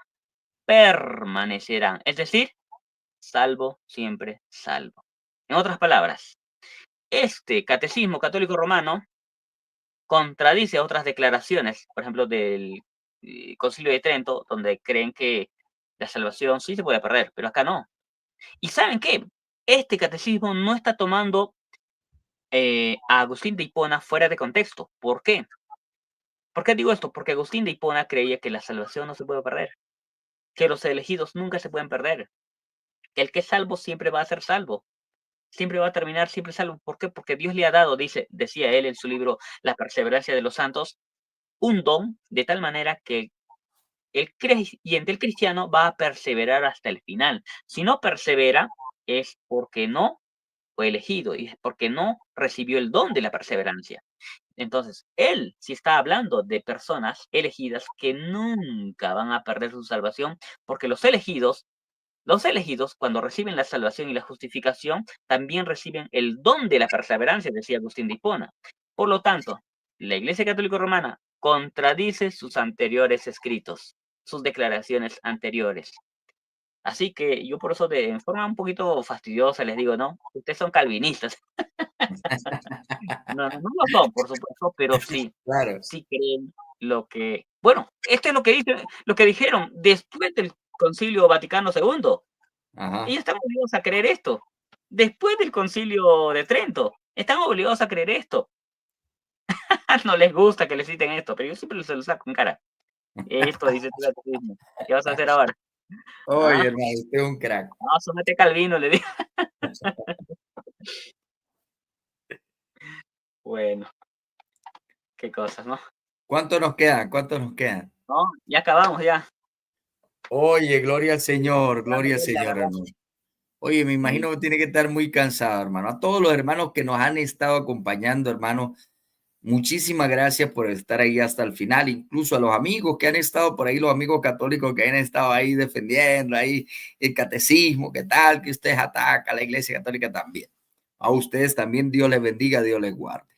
Permanecerán, es decir, salvo, siempre salvo. En otras palabras, este catecismo católico romano contradice otras declaraciones, por ejemplo, del Concilio de Trento, donde creen que la salvación sí se puede perder, pero acá no. ¿Y saben qué? Este catecismo no está tomando a Agustín de Hipona fuera de contexto. ¿Por qué? ¿Por qué digo esto? Porque Agustín de Hipona creía que la salvación no se puede perder, que los elegidos nunca se pueden perder, que el que es salvo siempre va a ser salvo, siempre va a terminar siempre salvo. ¿Por qué? Porque Dios le ha dado, decía él en su libro La perseverancia de los santos, un don de tal manera que el creyente, el cristiano, va a perseverar hasta el final. Si no persevera, es porque no fue elegido y es porque no recibió el don de la perseverancia. Entonces, él sí está hablando de personas elegidas que nunca van a perder su salvación, porque los elegidos, cuando reciben la salvación y la justificación, también reciben el don de la perseverancia, decía Agustín de Hipona. Por lo tanto, la Iglesia Católica Romana contradice sus anteriores escritos, sus declaraciones anteriores. Así que yo por eso en forma un poquito fastidiosa les digo, ¿no? Ustedes son calvinistas. No, no lo son, por supuesto, pero sí, Claro. sí creen lo que... Bueno, esto es lo que dijeron después del Concilio Vaticano II. Ajá. Ellos están obligados a creer esto. Después del Concilio de Trento, están obligados a creer esto. No les gusta que les citen esto, pero yo siempre se lo saco en cara. Esto dice tu catecismo. ¿Qué vas a hacer ahora? Oye, Ah, hermano, usted es un crack. no, somete Calvino, le digo. Bueno, qué cosas, ¿no? ¿Cuánto nos queda? ¿Cuánto nos queda? No, ya acabamos, ya. Oye, Dando gloria al vuelta, Señor, ¿verdad? hermano. Oye, me Sí. imagino que tiene que estar muy cansado, hermano. A todos los hermanos que nos han estado acompañando, hermano, muchísimas gracias por estar ahí hasta el final. Incluso a los amigos que han estado por ahí, los amigos católicos que han estado ahí defendiendo ahí el catecismo, qué tal, que ustedes atacan a la Iglesia Católica también. A ustedes también, Dios les bendiga, Dios les guarde.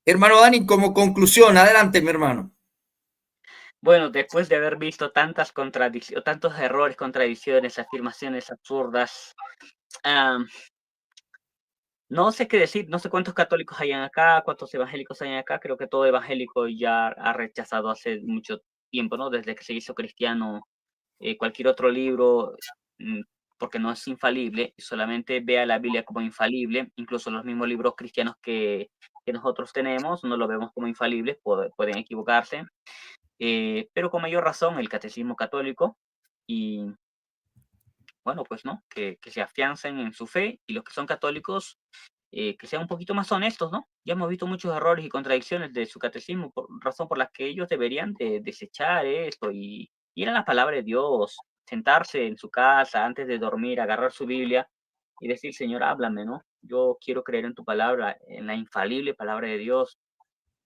Hermano Dani, como conclusión, adelante, mi hermano. Bueno, después de haber visto tantas contradicciones, tantos errores, contradicciones, afirmaciones absurdas, am, no sé qué decir, no sé cuántos católicos hay acá, cuántos evangélicos hay acá, creo que todo evangélico ya ha rechazado hace mucho tiempo, ¿no? Desde que se hizo cristiano, cualquier otro libro, mm, porque no es infalible, solamente ve a la Biblia como infalible, incluso los mismos libros cristianos que nosotros tenemos, no lo vemos como infalibles, pueden equivocarse, pero con mayor razón el catecismo católico y bueno, pues no, que se afiancen en su fe y los que son católicos que sean un poquito más honestos, ¿no? Ya hemos visto muchos errores y contradicciones de su catecismo, por razón por la que ellos deberían de desechar esto y ir a la palabra de Dios, sentarse en su casa antes de dormir, agarrar su Biblia y decir, Señor, háblame, ¿no? Yo quiero creer en tu palabra, en la infalible palabra de Dios.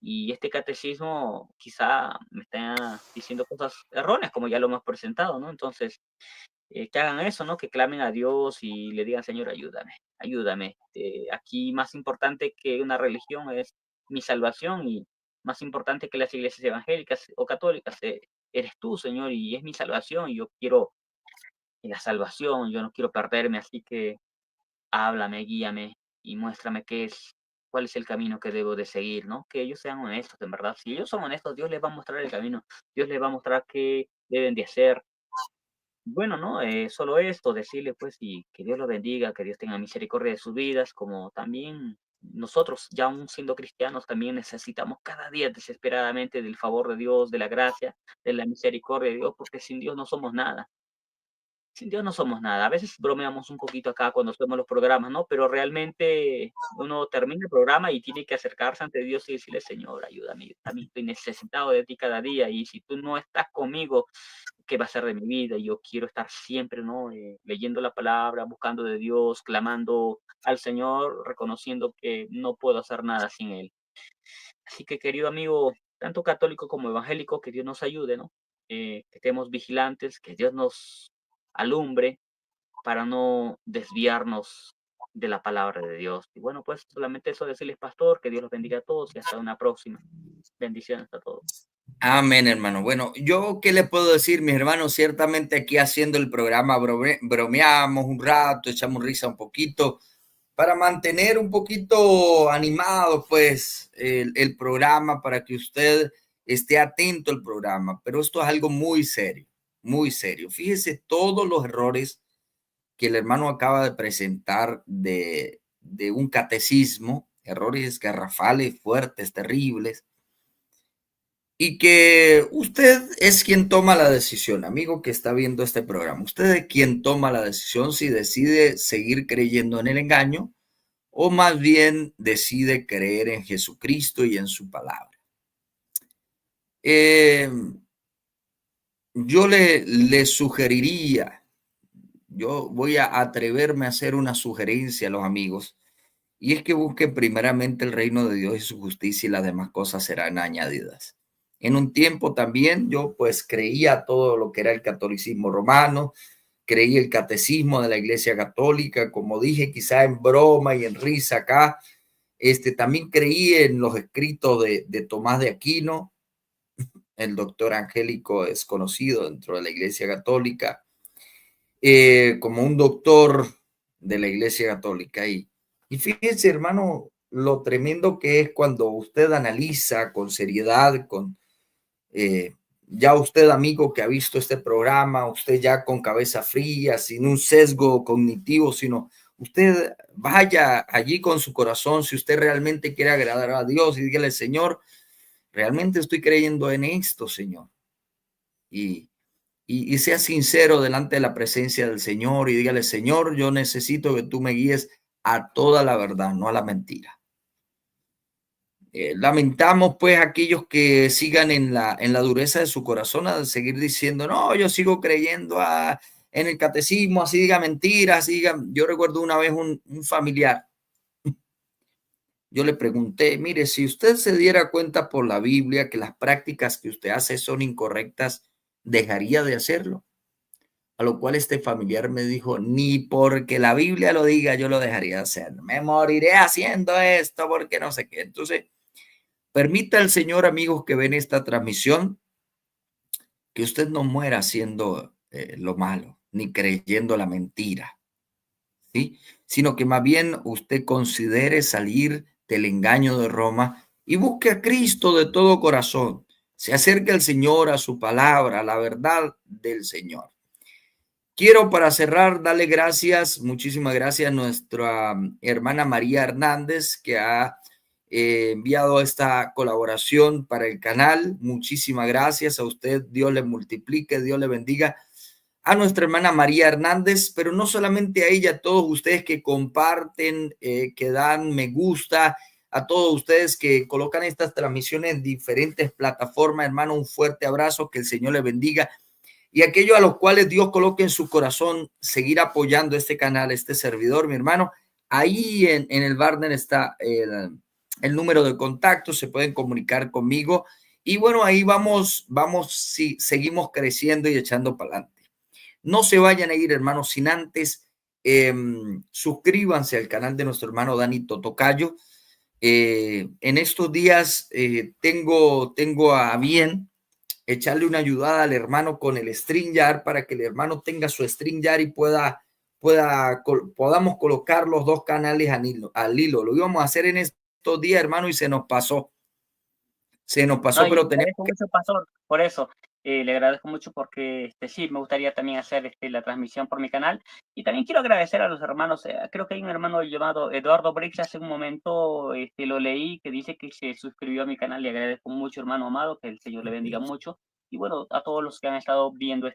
Y este catecismo quizá me está diciendo cosas erróneas, como ya lo hemos presentado, ¿no? Entonces, que hagan eso, ¿no? Que clamen a Dios y le digan, Señor, ayúdame, ayúdame. Aquí más importante que una religión es mi salvación y más importante que las iglesias evangélicas o católicas, eres tú, Señor, y es mi salvación y yo quiero la salvación, yo no quiero perderme, así que háblame, guíame y muéstrame cuál es el camino que debo de seguir, ¿no? Que ellos sean honestos, en verdad. Si ellos son honestos, Dios les va a mostrar el camino, Dios les va a mostrar qué deben de hacer, bueno, ¿no? Solo esto, decirle pues y que Dios los bendiga, que Dios tenga misericordia de sus vidas, como también nosotros, ya aún siendo cristianos, también necesitamos cada día desesperadamente del favor de Dios, de la gracia, de la misericordia de Dios, porque sin Dios no somos nada. Sin Dios no somos nada. A veces bromeamos un poquito acá cuando hacemos los programas, ¿no? Pero realmente uno termina el programa y tiene que acercarse ante Dios y decirle, Señor, ayúdame, también estoy necesitado de ti cada día y si tú no estás conmigo, ¿qué va a ser de mi vida? Yo quiero estar siempre, ¿no? Leyendo la palabra, buscando de Dios, clamando al Señor, reconociendo que no puedo hacer nada sin Él. Así que, querido amigo, tanto católico como evangélico, que Dios nos ayude, ¿no? Que estemos vigilantes, que Dios nos alumbre para no desviarnos de la palabra de Dios. Y bueno, pues solamente eso decirles, pastor, que Dios los bendiga a todos y hasta una próxima. Bendiciones a todos. Amén, hermano. Bueno, yo qué le puedo decir, mis hermanos, ciertamente aquí haciendo el programa bromeamos un rato, echamos risa un poquito para mantener un poquito animado, pues, el programa, para que usted esté atento al programa. Pero esto es algo muy serio, muy serio. Fíjese todos los errores que el hermano acaba de presentar de un catecismo, errores garrafales, fuertes, terribles, y que usted es quien toma la decisión, amigo que está viendo este programa. Usted es quien toma la decisión si decide seguir creyendo en el engaño o más bien decide creer en Jesucristo y en su palabra. Eh, yo le sugeriría, yo voy a atreverme a hacer una sugerencia a los amigos, y es que busquen primeramente el reino de Dios y su justicia y las demás cosas serán añadidas. En un tiempo también yo pues creía todo lo que era el catolicismo romano, creí el catecismo de la Iglesia Católica, como dije, quizá en broma y en risa acá. También creí en los escritos de Tomás de Aquino, el doctor angélico es conocido dentro de la Iglesia Católica, como un doctor de la Iglesia Católica. Y fíjense, hermano, lo tremendo que es cuando usted analiza con seriedad, ya usted, amigo, que ha visto este programa, usted ya con cabeza fría, sin un sesgo cognitivo, sino usted vaya allí con su corazón, si usted realmente quiere agradar a Dios y dígale, Señor, realmente estoy creyendo en esto, Señor. Y sea sincero delante de la presencia del Señor y dígale, Señor, yo necesito que tú me guíes a toda la verdad, no a la mentira. Lamentamos pues aquellos que sigan en la dureza de su corazón a seguir diciendo, no, yo sigo creyendo en el catecismo, así diga mentiras, así diga. Yo recuerdo una vez un familiar, yo le pregunté, mire, si usted se diera cuenta por la Biblia que las prácticas que usted hace son incorrectas, ¿dejaría de hacerlo? A lo cual este familiar me dijo, ni porque la Biblia lo diga, yo lo dejaría de hacer. Me moriré haciendo esto porque no sé qué. Entonces, permita al Señor, amigos, que ven esta transmisión, que usted no muera haciendo lo malo, ni creyendo la mentira, ¿sí? Sino que más bien usted considere salir del engaño de Roma y busque a Cristo de todo corazón. Se acerque al Señor, a su palabra, a la verdad del Señor. Quiero para cerrar darle gracias, muchísimas gracias a nuestra hermana María Hernández que ha enviado esta colaboración para el canal. Muchísimas gracias a usted. Dios le multiplique, Dios le bendiga. A nuestra hermana María Hernández, pero no solamente a ella, a todos ustedes que comparten, que dan me gusta, a todos ustedes que colocan estas transmisiones en diferentes plataformas. Hermano, un fuerte abrazo, que el Señor le bendiga. Y aquellos a los cuales Dios coloque en su corazón seguir apoyando este canal, este servidor, mi hermano, ahí en el banner está el número de contacto, se pueden comunicar conmigo y bueno, ahí sí, seguimos creciendo y echando para adelante. No se vayan a ir, hermanos, sin antes suscríbanse al canal de nuestro hermano Dani Totocayo. En estos días tengo a bien echarle una ayudada al hermano con el StreamYard para que el hermano tenga su StreamYard y podamos colocar los dos canales al hilo. Lo íbamos a hacer en estos días, hermano, y se nos pasó. No, Pero le agradezco mucho, pastor, por eso. Le agradezco mucho porque sí, me gustaría también hacer la transmisión por mi canal. Y también quiero agradecer a los hermanos. Creo que hay un hermano llamado Eduardo Brix. Hace un momento lo leí que dice que se suscribió a mi canal. Le agradezco mucho, hermano amado, que el Señor le bendiga mucho. Y bueno, a todos los que han estado viendo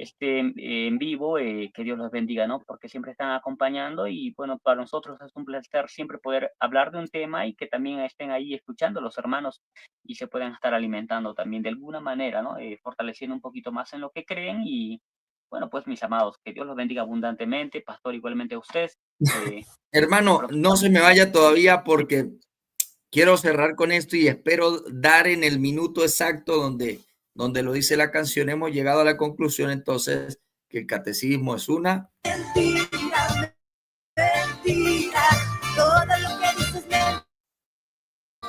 en vivo, que Dios los bendiga, ¿no? Porque siempre están acompañando y bueno, para nosotros es un placer siempre poder hablar de un tema y que también estén ahí escuchando los hermanos y se puedan estar alimentando también de alguna manera, ¿no? Fortaleciendo un poquito más en lo que creen y bueno, pues mis amados, que Dios los bendiga abundantemente, pastor, igualmente a ustedes. Hermano, no se me vaya todavía porque quiero cerrar con esto y espero dar en el minuto exacto donde lo dice la canción. Hemos llegado a la conclusión entonces que el catecismo es una mentira, mentira, todo lo que dices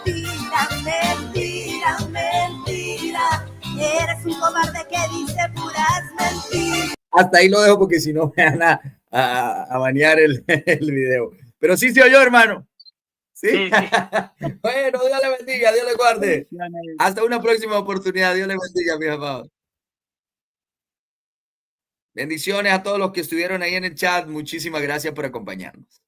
mentira, mentira, mentira, eres un cobarde que dice puras mentiras. Hasta ahí lo dejo porque si no me van a banear el video. Pero sí se oyó, hermano. ¿Sí? Sí. Bueno, Dios le bendiga, Dios le guarde. Hasta una próxima oportunidad. Dios le bendiga, mis amados. Bendiciones a todos los que estuvieron ahí en el chat. Muchísimas gracias por acompañarnos.